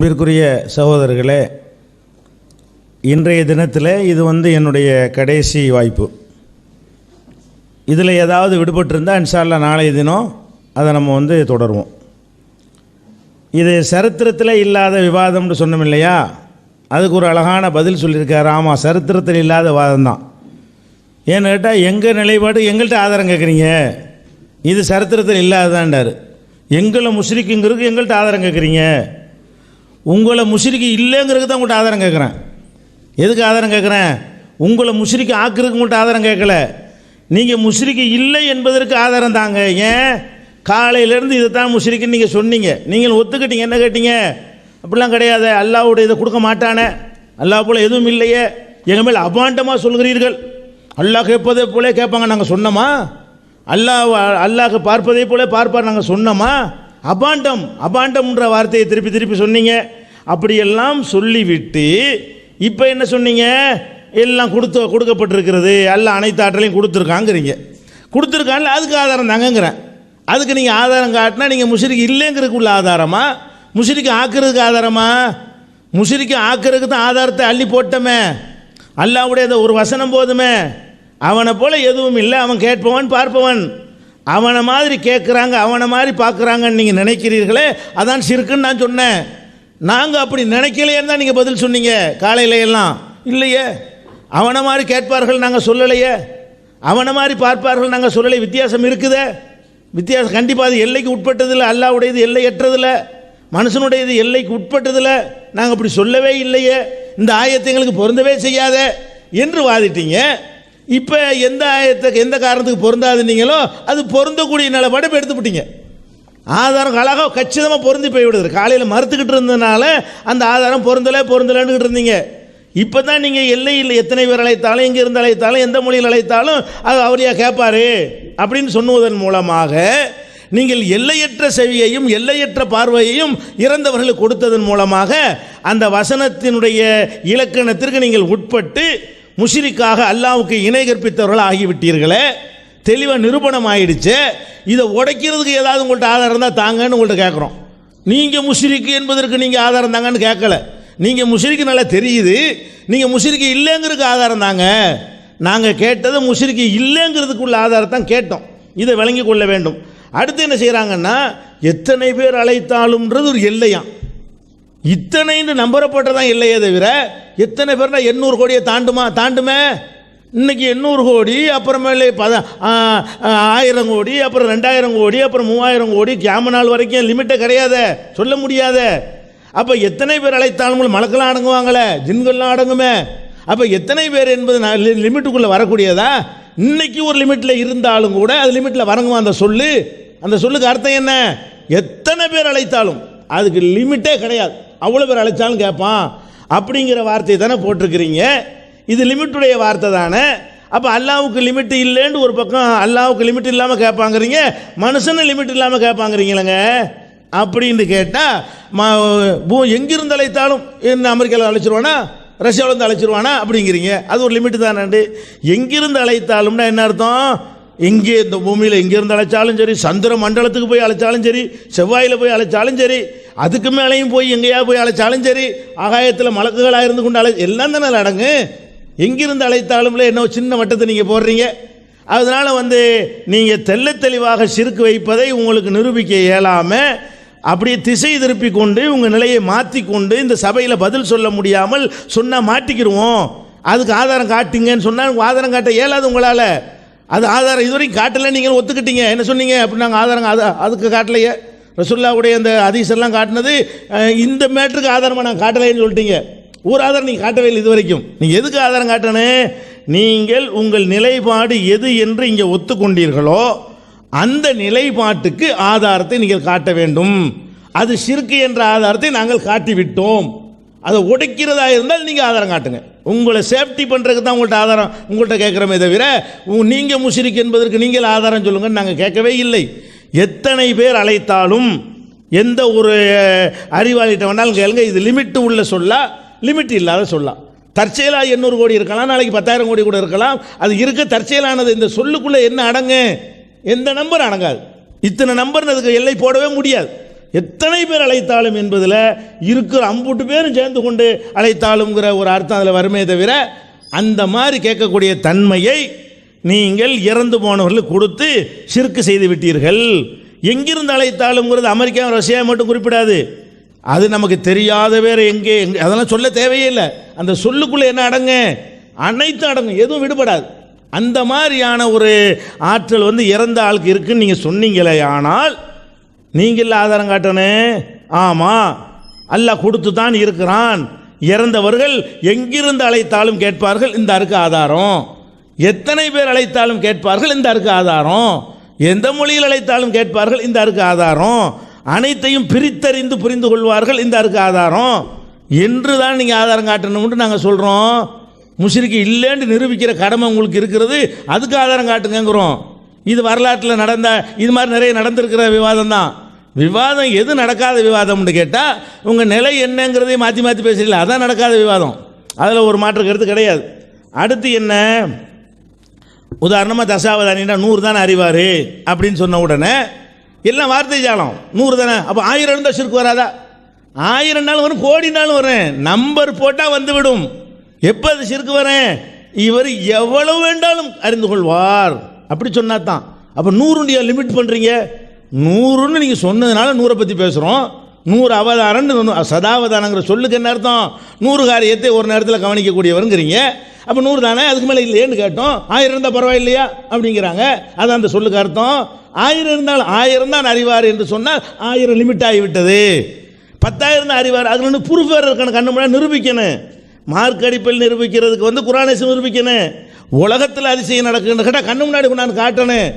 அன்பிற்குரிய சகோதரர்களே, இன்றைய தினத்தில் இது என்னுடைய கடைசி வாய்ப்பு. இதில் ஏதாவது விடுபட்டிருந்தால் இன்ஷா அல்லாஹ் நாளைய தினம் அதை நம்ம தொடருவோம். இது சரித்திரத்தில் இல்லாத விவாதம்னு சொன்னோம் இல்லையா, அதுக்கு ஒரு அழகான பதில் சொல்லியிருக்காரு. ஆமாம், சரித்திரத்தில் இல்லாத வாதம் தான். ஏன்னு கேட்டால் எங்கள் நிலைப்பாடு எங்கள்கிட்ட ஆதாரம் கேட்குறீங்க, இது சரித்திரத்தில் இல்லாததான்டார். எங்களை முஷ்ரிக்குங்கிறதுக்கு எங்கள்கிட்ட ஆதாரம் கேட்குறீங்க, உங்களை முஷ்ரிக்கு இல்லைங்கிறதுக்கு தான் உங்கள்கிட்ட ஆதாரம் கேட்குறேன். எதுக்கு ஆதாரம் கேட்குறேன்? உங்களை முஷ்ரிக்கு ஆக்குறதுக்கு உங்கள்கிட்ட ஆதாரம் கேட்கல, நீங்கள் முஷ்ரிக்கு இல்லை என்பதற்கு ஆதாரம் தாங்க. ஏன் காலையிலேருந்து இதை தான் முஷ்ரிக்குன்னு நீங்கள் சொன்னீங்க, நீங்கள் ஒத்துக்கிட்டீங்க. என்ன கேட்டீங்க? அப்படிலாம் கிடையாது, அல்லாஹ்வுடைய இதை கொடுக்க மாட்டானே, அல்லாஹ் போல் எதுவும் இல்லையே, எங்கள் மேல் அபாண்டமாக சொல்கிறீர்கள். அல்லாஹ் கேட்பதே போலே கேட்பாங்க நாங்கள் சொன்னோமா? அல்லாஹ் பார்ப்பதே போல பார்ப்பார் நாங்கள் சொன்னோமா? அபாண்டம்ன்ற வார்த்தையை திருப்பி திருப்பி சொன்னீங்க. அப்படியெல்லாம் சொல்லிவிட்டு இப்போ என்ன சொன்னீங்க? எல்லாம் கொடுக்கப்பட்டிருக்கிறது, எல்லாம் அனைத்து ஆற்றலையும் கொடுத்துருக்காங்கிறீங்க. கொடுத்துருக்கான்ல, அதுக்கு ஆதாரம் தாங்கங்கிறேன். அதுக்கு நீங்கள் ஆதாரம் காட்டினா நீங்கள் முஷ்ரிக்கு இல்லைங்கிறதுக்குள்ள ஆதாரமா, முஷ்ரிக்கு ஆக்குறதுக்கு ஆதாரமா? முஷ்ரிக்கு ஆக்குறதுக்கு தான் ஆதாரத்தை அள்ளி போட்டோமே. அல்லாஹ்வுடைய ஒரு வசனம் போதுமே, அவனை போல எதுவும் இல்லை, அவன் கேட்பவன் பார்ப்பவன், அவனை மாதிரி கேட்குறாங்க, அவனை மாதிரி பார்க்குறாங்கன்னு நீங்கள் நினைக்கிறீர்களே, அதான் ஷிர்க்குன்னு நான் சொன்னேன். நாங்கள் அப்படி நினைக்கலையேன்னு தான் நீங்கள் பதில் சொன்னீங்க காலையில எல்லாம். இல்லையே, அவனை மாதிரி கேட்பார்கள் நாங்கள் சொல்லலையே, அவனை மாதிரி பார்ப்பார்கள் நாங்கள் சொல்லலை. வித்தியாசம் இருக்குதே, வித்தியாசம் கண்டிப்பாக. அது எல்லைக்கு உட்பட்டதில்லை, அல்லாஹ்வுடையது எல்லையற்றதில்லை, மனுஷனுடையது எல்லைக்கு உட்பட்டதில்லை. நாங்கள் அப்படி சொல்லவே இல்லையே, இந்த ஆயத்தை எங்களுக்கு பொருந்தவே செய்யாத என்று வாதிட்டீங்க. இப்போ எந்த ஆயத்துக்கு எந்த காரணத்துக்கு பொருந்தாதுன்னீங்களோ அது பொருந்தக்கூடிய நிலைப்பாடு இப்போ எடுத்துவிட்டீங்க. ஆதாரம் அழகாக கச்சிதமாக பொருந்தி போய்விடுது. காலையில் மறுத்துக்கிட்டு இருந்ததுனால அந்த ஆதாரம் பொருந்தலைன்னு இருந்தீங்க. இப்போ தான் நீங்கள் எல்லையில் எத்தனை பேர் அழைத்தாலும், எங்கே இருந்து அழைத்தாலும், எந்த மொழியில் அழைத்தாலும் அது அவரையா கேட்பாரு அப்படின்னு சொன்னுவதன் மூலமாக நீங்கள் எல்லையற்ற செவியையும் எல்லையற்ற பார்வையையும் இறந்தவர்களுக்கு கொடுத்ததன் மூலமாக அந்த வசனத்தினுடைய இலக்கணத்திற்கு நீங்கள் உட்பட்டு முஷ்ரிக்காக அல்லாஹ்வுக்கு இணை கற்பித்தவர்கள் ஆகிவிட்டீர்களே. தெளிவாக நிரூபணம் ஆயிடுச்சு. இதை உடைக்கிறதுக்கு ஏதாவது உங்கள்கிட்ட ஆதாரம் தான் தாங்கன்னு உங்கள்கிட்ட கேட்குறோம். நீங்கள் முஷ்ரிக்கு என்பதற்கு நீங்கள் ஆதாரம் தாங்கன்னு கேட்கல. நீங்கள் முஷ்ரிக்கு நல்லா தெரியுது, நீங்கள் முஷ்ரிக்கு இல்லைங்கிறதுக்கு ஆதாரம் தாங்க. நாங்கள் கேட்டது முஷ்ரிக்கு இல்லைங்கிறதுக்குள்ள ஆதாரத்தான் கேட்டோம். இதை விளங்கி கொள்ள வேண்டும். அடுத்து என்ன செய்கிறாங்கன்னா, எத்தனை பேர் அழைத்தாலும்ன்றது ஒரு எல்லையாம். இத்தனைன்னு நம்பரப்பட்டதான் இல்லையே தவிர எத்தனை பேர்னா 800 கோடியை தாண்டுமே. இன்னைக்கு 800 கோடி, அப்புறமேலே 1000 கோடி, அப்புறம் 2000 கோடி, அப்புறம் 3000 கோடி, கியாம நாள் வரைக்கும் லிமிட்டே கிடையாது, சொல்ல முடியாத. அப்போ எத்தனை பேர் அழைத்தாலும் மலக்கெல்லாம் அடங்குவாங்களே, ஜின்கள்லாம் அடங்குமே. அப்போ எத்தனை பேர் என்பது லிமிட்டுக்குள்ளே வரக்கூடியதா? இன்னைக்கு ஒரு லிமிட்டில் இருந்தாலும் கூட அது லிமிட்டில் வரங்குமா அந்த சொல்லுக்கு அர்த்தம் என்ன? எத்தனை பேர் அழைத்தாலும் அதுக்கு லிமிட்டே கிடையாது, அவ்வளோ பேர் அழைச்சாலும் கேட்பான் அப்படிங்கிற வார்த்தையை தானே போட்டிருக்கிறீங்க. இது லிமிட்டுடைய வார்த்தை தானே. அப்போ அல்லாஹ்வுக்கு லிமிட் இல்லைன்னு ஒரு பக்கம், அல்லாஹ்வுக்கு லிமிட் இல்லாமல் கேட்பாங்கிறீங்க, மனுஷனை லிமிட் இல்லாமல் கேட்பாங்கிறீங்களேங்க. அப்படின்னு கேட்டால் எங்கிருந்து அழைத்தாலும் என்ன அமெரிக்காவில் அழைச்சிருவானா, ரஷ்யாவிலேருந்து அழைச்சிருவானா அப்படிங்கிறீங்க. அது ஒரு லிமிட்டு தானே. எங்கிருந்து அழைத்தாலும்னா என்ன அர்த்தம்? எங்கே இந்த பூமியில் எங்கேருந்து அழைச்சாலும் சரி, சந்திர மண்டலத்துக்கு போய் அழைச்சாலும் சரி, செவ்வாயில் போய் அழைச்சாலும் சரி, அதுக்கு மேலேயும் போய் எங்கேயா போய் அழைச்சாலும் சரி, ஆகாயத்தில் மலக்குகளாக இருந்து கொண்டு எல்லாம் தானே அடங்கு. எங்கிருந்து அழைத்தாலும்ல என்ன சின்ன வட்டத்தை நீங்கள் போடுறீங்க. அதனால் நீங்கள் தெள்ள தெளிவாக ஷிர்க் வைப்பதை உங்களுக்கு நிரூபிக்க இயலாமல் அப்படியே திசை திருப்பி கொண்டு உங்கள் நிலையை மாற்றி கொண்டு இந்த சபையில் பதில் சொல்ல முடியாமல் சொன்னால் மாட்டிக்கிடுவோம். அதுக்கு ஆதாரம் காட்டுங்கன்னு சொன்னால் ஆதாரம் காட்ட இயலாது உங்களால். அது ஆதாரம் இதுவரைக்கும் காட்டலை, நீங்கள் ஒத்துக்கிட்டீங்க. என்ன சொன்னீங்க? அப்படி நாங்கள் ஆதாரம் அதுக்கு காட்டலையே. ரசூலுல்லாஹ்வுடைய அந்த ஹதீஸ் எல்லாம் காட்டினது இந்த மேட்டருக்கு ஆதாரமாக நாங்கள் காட்டலைன்னு சொல்லிட்டீங்க. ஒரு ஆதாரம் நீங்கள் காட்டவே இல்லை இது வரைக்கும். நீங்கள் எதுக்கு ஆதாரம் காட்டணும்? நீங்கள் உங்கள் நிலைப்பாடு எது என்று இங்கே ஒத்துக்கொண்டீர்களோ அந்த நிலைப்பாட்டுக்கு ஆதாரத்தை நீங்கள் காட்ட வேண்டும். அது ஷிர்க் என்ற ஆதாரத்தை நாங்கள் காட்டிவிட்டோம். அதை உடைக்கிறதா இருந்தால் நீங்கள் ஆதாரம் காட்டுங்க. உங்களை சேஃப்டி பண்ணுறதுக்கு தான் உங்கள்கிட்ட ஆதாரம் உங்கள்கிட்ட கேட்குறமே தவிர நீங்கள் முஷ்ரிக் என்பதற்கு நீங்கள் ஆதாரம் சொல்லுங்கன்னு நாங்கள் கேட்கவே இல்லை. எத்தனை பேர் அழைத்தாலும் எந்த ஒரு அறிவாளிகிட்ட வேணாலும் கேளுங்க, இது லிமிட்டு உள்ள சொல்லா, லிமிட் இல்லாத சொல்லலாம். தற்செயலாக 800 கோடி இருக்கலாம், நாளைக்கு 10,000 கோடி கூட இருக்கலாம். அது இருக்க தற்செயலானது. இந்த சொல்லுக்குள்ளே என்ன அடங்கு? எந்த நம்பர் அடங்காது. இத்தனை நம்பர்னு அதுக்கு எல்லை போடவே முடியாது. எத்தனை பேர் அழைத்தாலும் என்பதில் இருக்கிற அம்புட்டு பேரும் சேர்ந்து கொண்டு அழைத்தாலுங்கிற ஒரு அர்த்தம் அதில் வருமே தவிர, அந்த மாதிரி கேட்கக்கூடிய தன்மையை நீங்கள் இறந்து போனவர்களுக்கு கொடுத்து ஷிர்க் செய்து விட்டீர்கள். எங்கிருந்து அழைத்தாலும்ங்கிறது அமெரிக்கா ரஷ்யா மட்டும் குறிப்பிடாது. அது நமக்கு தெரியாத வேறு எங்கே அதெல்லாம் சொல்ல தேவையே இல்லை. அந்த சொல்லுக்குள்ளே என்ன அடங்கு, அனைத்தும் அடங்கும், எதுவும் விடுபடாது. அந்த மாதிரியான ஒரு ஆற்றல் இறந்த ஆளுக்கு இருக்குன்னு நீங்கள் சொன்னீங்களே, ஆனால் நீங்கள் ஆதாரம் காட்டணும். ஆமாம், அல்லாஹ் கொடுத்து தான் இருக்கிறான். இறந்தவர்கள் எங்கிருந்து அழைத்தாலும் கேட்பார்கள், இந்த அருக்கு ஆதாரம். எத்தனை பேர் அழைத்தாலும் கேட்பார்கள், இந்த அருக்கு ஆதாரம். எந்த மொழியில் அழைத்தாலும் கேட்பார்கள், இந்த அருக்கு ஆதாரம். அனைத்தையும் பிரித்தறிந்து புரிந்து கொள்வார்கள், இந்த அருக்கு ஆதாரம் என்று தான் நீங்கள் ஆதாரம் காட்டணும்னு நாங்கள் சொல்கிறோம். முஷ்ரிக்கு இல்லைன்னு நிரூபிக்கிற கடமை உங்களுக்கு இருக்கிறது, அதுக்கு ஆதாரம் காட்டுங்கிறோம். இது வரலாற்றில் நடந்த இது மாதிரி நிறைய நடந்திருக்கிற விவாதம் தான். விவாதம் எது நடக்காத விவாதம்னு கேட்டால் உங்கள் நிலை என்னங்கிறதையும் மாற்றி மாற்றி பேசுறீங்களா, அதான் நடக்காத விவாதம். அதில் ஒரு மாற்று கருத்து கிடையாது. அடுத்து என்ன, உதாரணமாக தசாவதானின்னா 100 தானே அறிவார் அப்படின்னு சொன்ன உடனே எல்லாம் வார்த்தை ஜாலம். 100 தானே, அப்போ 1000 இருந்தால் ஷிர்க் வராதா? 1000 நாளும் வரும், கோடி நாளும் வரும். நம்பர் போட்டால் வந்துவிடும். எப்போ அது ஷிர்க் வரேன், இவர் எவ்வளவு வேண்டாலும் அறிந்து கொள்வார் அப்படி சொன்னா தான். அப்போ 100 லிமிட் பண்ணுறீங்க. 100ன்னு நீங்கள் சொன்னதுனால 100 பற்றி பேசுகிறோம். 100 அவதாரம்னு சதாவதானங்கிற சொல்லுக்கு என்ன அர்த்தம்? 100 காரியத்தை ஒரு நேரத்தில் கவனிக்கக்கூடியவருங்கிறீங்க. அப்போ 100 தானே, அதுக்கு மேலே இல்லையேன்னு கேட்டோம். 1000 இருந்தால் பரவாயில்லையா அப்படிங்கிறாங்க. அதான் அந்த சொல்லுக்கு அர்த்தம். 1000 இருந்தால் 1000 தான் அறிவார் என்று சொன்னால் 1000 லிமிட் ஆகிவிட்டது. 10,000 தான் அறிவார், அதில் ஒன்று ப்ரூஃப் வேறு இருக்கணும், கண்ணு முன்னாடி நிரூபிக்கணும். மார்க் அடிப்பில் நிரூபிக்கிறதுக்கு குர்ஆனை நிரூபிக்கணும். உலகத்தில் அதிசயம் நடக்குன்னு கேட்டால் கண்ணு முன்னாடி கொண்டாந்து காட்டணும்.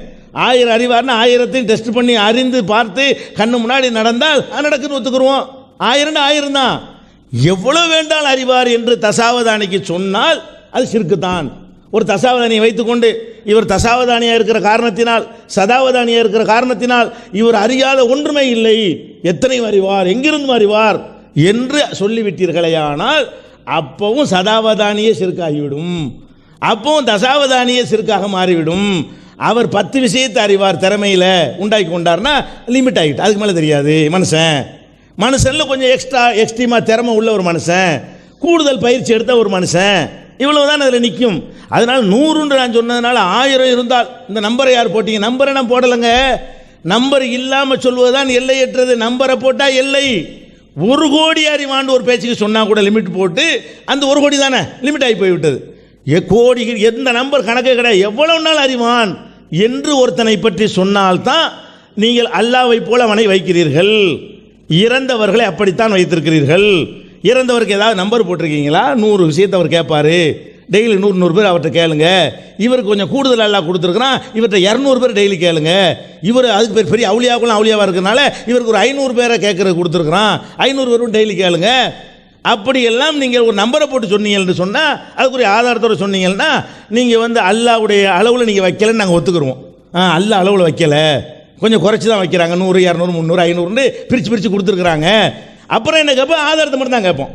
1000 அறிவார்னா 1000த்தையும் டெஸ்ட் பண்ணி அறிந்து பார்த்து கண்ணு முன்னாடி நடந்தால் அது நடக்குன்னு ஒத்துக்குருவோம். 1000 தான். எவ்வளவு வேண்டால் அறிவார் என்று தசாவதானிக்கு சொன்னால் அது ஷிர்க் தான். ஒரு தசாவதானியை வைத்துக்கொண்டு இவர் தசாவதானியாக இருக்கிற காரணத்தினால், சதாவதானியாக இருக்கிற காரணத்தினால் இவர் அறியாத ஒன்றுமே இல்லை, எத்தனையும் அறிவார், எங்கிருந்தும் அறிவார் என்று சொல்லிவிட்டீர்களேயானால் அப்பவும் சதாவதானியே ஷிர்காகிவிடும், அப்பவும் தசாவதானியே ஷிர்காக மாறிவிடும். அவர் 10 விஷயத்தை அறிவார், திறமையில் உண்டாக்கி கொண்டார்னா லிமிட் ஆகிட்டு, அதுக்கு மேலே தெரியாது. மனுஷனில் கொஞ்சம் எக்ஸ்ட்ரீமாக திறமை உள்ள ஒரு மனுஷன், கூடுதல் பயிற்சி எடுத்த ஒரு மனுஷன், இவ்வளவுதான் அதில் நிற்கும். அதனால் 100 நான் சொன்னதுனால 1000 இருந்தால் இந்த நம்பரை யார் போட்டீங்க? நம்பரை நான் போடலைங்க. நம்பர் இல்லாமல் சொல்வதுதான் எல்லையற்றது. நம்பரை போட்டால் எல்லை. 1 கோடி அறிவாண்டு ஒரு பேச்சுக்கு சொன்னால் கூட லிமிட் போட்டு அந்த 1 கோடி தானே லிமிட் ஆகி போய்விட்டது. கோடி எந்த நம்பர் கணக்கே கிடையாது, எவ்வளவு நாள் அறிவான் என்று ஒருத்தனை பற்றி சொன்னால்தான் நீங்கள் அல்லாஹ்வை போல அவனை வைக்கிறீர்கள். இறந்தவர்களை அப்படித்தான் வைத்திருக்கிறீர்கள். இறந்தவருக்கு ஏதாவது நம்பர் போட்டிருக்கீங்களா? 100 விஷயத்தை அவர் கேட்பாரு, டெய்லி 100 பேர் அவர்கிட்ட கேளுங்க. இவருக்கு கொஞ்சம் கூடுதல் அல்லாஹ் கொடுத்துருக்குறான், இவர்கிட்ட 200 பேர் டெய்லி கேளுங்க. இவர் அதுக்கு பெரிய அவுளியாவுக்குலாம் அவுளியாவாக இருக்கிறனால இவருக்கு ஒரு 500 பேரை கேட்கறது கொடுத்துருக்குறான், 500 பேரும் டெய்லி கேளுங்க. அப்படியெல்லாம் நீங்கள் ஒரு நம்பரை போட்டு சொன்னீங்கன்னு சொன்னால், அதுக்குரிய ஆதாரத்தோடு சொன்னீங்கன்னா நீங்கள் அல்லாஹ்வுடைய அளவில் நீங்கள் வைக்கலன்னு நாங்கள் ஒத்துக்குருவோம். அல்லாஹ் அளவில் வைக்கலை, கொஞ்சம் குறைச்சி தான் வைக்கிறாங்க, 100, 200, 300, 500ன்னு பிரித்து கொடுத்துருக்குறாங்க. அப்புறம் என்ன கேட்போம்? ஆதாரத்தை மட்டும் தான் கேட்போம்.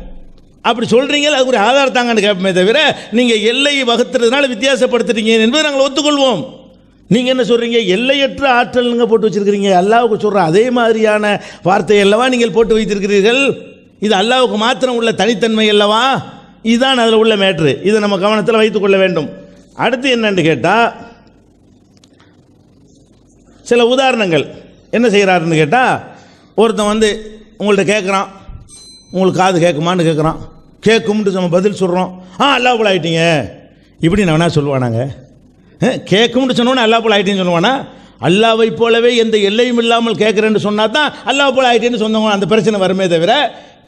அப்படி சொல்கிறீங்க, அதுக்குரிய ஆதாரத்தாங்கன்னு கேட்போமே தவிர நீங்கள் எல்லையை வகுத்துறதுனால வித்தியாசப்படுத்துறீங்க என்பதை நாங்கள் ஒத்துக்கொள்வோம். நீங்கள் என்ன சொல்கிறீங்க? எல்லையற்ற ஆற்றல்ங்க போட்டு வச்சுருக்கிறீங்க. அல்லாஹ்வுக்கு சொல்கிற அதே மாதிரியான வார்த்தை அல்லவா நீங்கள் போட்டு வைத்திருக்கிறீர்கள். இது அல்லாஹ்வுக்கு மாத்திரம் உள்ள தனித்தன்மை அல்லவா? இதுதான் அதில் உள்ள மேட்ரு. இதை நம்ம கவனத்தில் வைத்துக் கொள்ள வேண்டும். அடுத்து என்னன்னு கேட்டால், சில உதாரணங்கள் என்ன செய்கிறாருன்னு கேட்டால், ஒருத்தன் உங்கள்கிட்ட கேட்குறான், உங்களுக்கு காது கேட்குமான்னு கேட்குறான். கேட்கும்ட்டு நம்ம பதில் சொல்கிறோம், அல்லாஹ் போல் ஆகிட்டீங்க இப்படி நான் வேணா சொல்லுவானாங்க? கேட்கும்னு சொன்னோன்னே அல்லாஹ் போல் ஆகிட்டேன்னு சொல்லுவானா? அல்லாஹ்வை போலவே எந்த எல்லையும் இல்லாமல் கேட்குறேன்னு சொன்னால் தான் அல்லாஹ் போல் ஆகிட்டேன்னு சொன்னவங்க அந்த பிரச்சனை வருமே தவிர,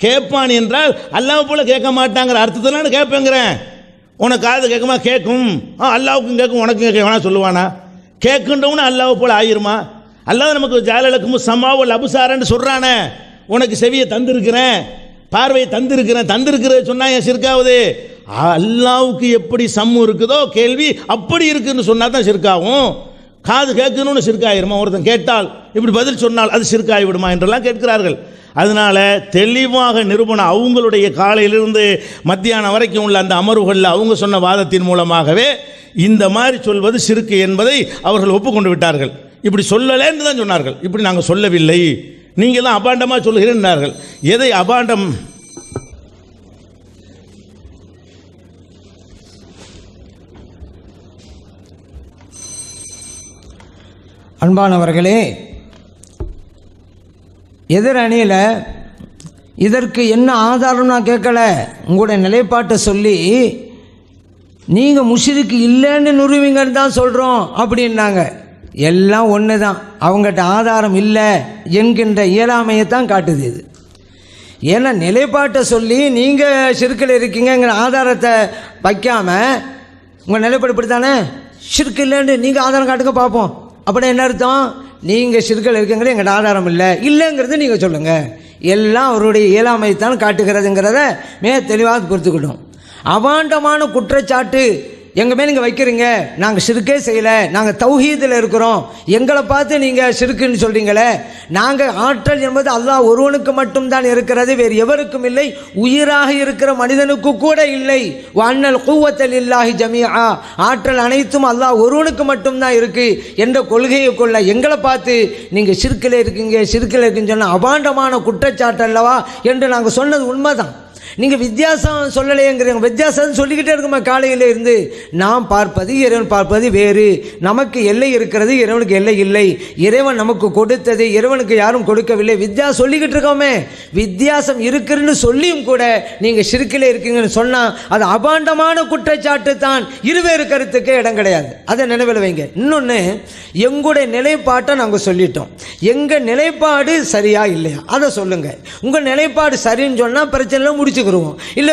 கேட்பான் என்றால் அல்லாஹ் போல கேட்க மாட்டாங்கிற அர்த்தத்தில் கேட்பேங்கிறேன். உனக்கு காது கேட்குமா? கேட்கும். அல்லாவுக்கும் கேட்கும், உனக்கும் கேட்க வேணா சொல்லுவானா? கேட்குன்றவனு அல்லாஹ் போல ஆயிருமா? அல்லாஹ் நமக்கு ஜாலலக்கும் சமாவல் அபுசாரன்னு சொல்கிறானே, உனக்கு செவியை தந்திருக்கிறேன், பார்வையை தந்திருக்கிறது சொன்னா என் ஷிர்காவுது. அல்லாவுக்கு எப்படி சம்மு இருக்குதோ கேள்வி அப்படி இருக்குன்னு சொன்னா தான் ஷிர்காவும். காது கேட்கணும்னு ஷிர்காயிருமா? ஒருத்தன் கேட்டால் இப்படி பதில் சொன்னால் அது ஷிர்காகி விடுமா என்றெல்லாம் கேட்கிறார்கள். அதனால் தெளிவாக நிரூபணம் அவங்களுடைய காலையிலிருந்து மத்தியானம் வரைக்கும் உள்ள அந்த அமர்வுகளில் அவங்க சொன்ன வாதத்தின் மூலமாகவே இந்த மாதிரி சொல்வது ஷிர்க் என்பதை அவர்கள் ஒப்புக்கொண்டு விட்டார்கள். இப்படி சொல்லலேன்னு தான் சொன்னார்கள், இப்படி நாங்கள் சொல்லவில்லை, நீங்கள் தான் அபாண்டமாக சொல்கிறீர்கள். எதை அபாண்டம்? அன்பானவர்களே, எதிரணியில் இதற்கு என்ன ஆதாரம் நான் கேட்கல. உங்களுடைய நிலைப்பாட்டை சொல்லி நீங்கள் முஷ்ரிக்கு இல்லைன்னு நிறுவீங்கன்னு தான் சொல்கிறோம் அப்படின்னாங்க. எல்லாம் ஒன்று தான். அவங்ககிட்ட ஆதாரம் இல்லை என்கின்ற இயலாமையை தான் காட்டுது இது. ஏன்னா நிலைப்பாட்டை சொல்லி நீங்கள் ஷிர்கில் இருக்கீங்கிற ஆதாரத்தை வைக்காமல் உங்கள் நிலைப்பாடு இப்படி தானே, ஷிர்க் இல்லைன்னு நீங்கள் ஆதாரம் காட்டுங்க பார்ப்போம். அப்படின்னா என்ன அர்த்தம்? நீங்கள் ஷிர்கில் இருக்கீங்களே எங்கள்கிட்ட ஆதாரம் இல்லைங்கிறது நீங்கள் சொல்லுங்கள். எல்லாம் அவருடைய இயலாமை தான் காட்டுகிறதுங்கிறத மிக தெளிவாக பொறுத்துக்கிட்டோம். அபாண்டமான குற்றச்சாட்டு எங்கள் மேலே நீங்கள் வைக்கிறீங்க, நாங்கள் ஷிர்கே செய்யலை, நாங்கள் தௌஹீதில் இருக்கிறோம், எங்களை பார்த்து நீங்கள் ஷிர்க்குன்னு சொல்கிறீங்களே. நாங்கள் ஆற்றல் என்பது அல்லாஹ் ஒருவனுக்கு மட்டும்தான் இருக்கிறது, வேறு எவருக்கும் இல்லை, உயிராக இருக்கிற மனிதனுக்கு கூட இல்லை. வன்னல் குவத்தல் இல்லாஹி ஜமீஆ, ஆற்றல் அனைத்தும் அல்லாஹ் ஒருவனுக்கு மட்டும்தான் இருக்குது என்ற கொள்கையை கொள்ள எங்களை பார்த்து நீங்கள் ஷிர்கில் இருக்கீங்க இருக்குன்னு சொன்னால் அபாண்டமான குற்றச்சாட்டு அல்லவா என்று நாங்கள் சொன்னது உண்மைதான். நீங்கள் வித்தியாசம் சொல்லலையேங்கிறீங்க. வித்தியாசம் சொல்லிக்கிட்டே இருக்குமா காலையில் இருந்து. நாம் பார்ப்பது இறைவன் பார்ப்பது வேறு. நமக்கு எல்லை இருக்கிறது, இறைவனுக்கு எல்லை இல்லை. இறைவன் நமக்கு கொடுத்தது இறைவனுக்கு யாரும் கொடுக்கவில்லை. வித்தியாசம் சொல்லிக்கிட்டு இருக்கோமே. வித்தியாசம் இருக்குன்னு சொல்லியும் கூட நீங்கள் ஷிர்கில் இருக்கீங்கன்னு சொன்னால் அது அபாண்டமான குற்றச்சாட்டு தான். இருவேறு கருத்துக்கே இடம் கிடையாது. அதை நினைவில் வைங்க. இன்னொன்று, எங்களுடைய நிலைப்பாட்டை நாங்கள் சொல்லிட்டோம். எங்கள் நிலைப்பாடு சரியா இல்லையா அதை சொல்லுங்கள். உங்கள் நிலைப்பாடு சரின்னு சொன்னால் பிரச்சனை முடிச்சு இல்லை,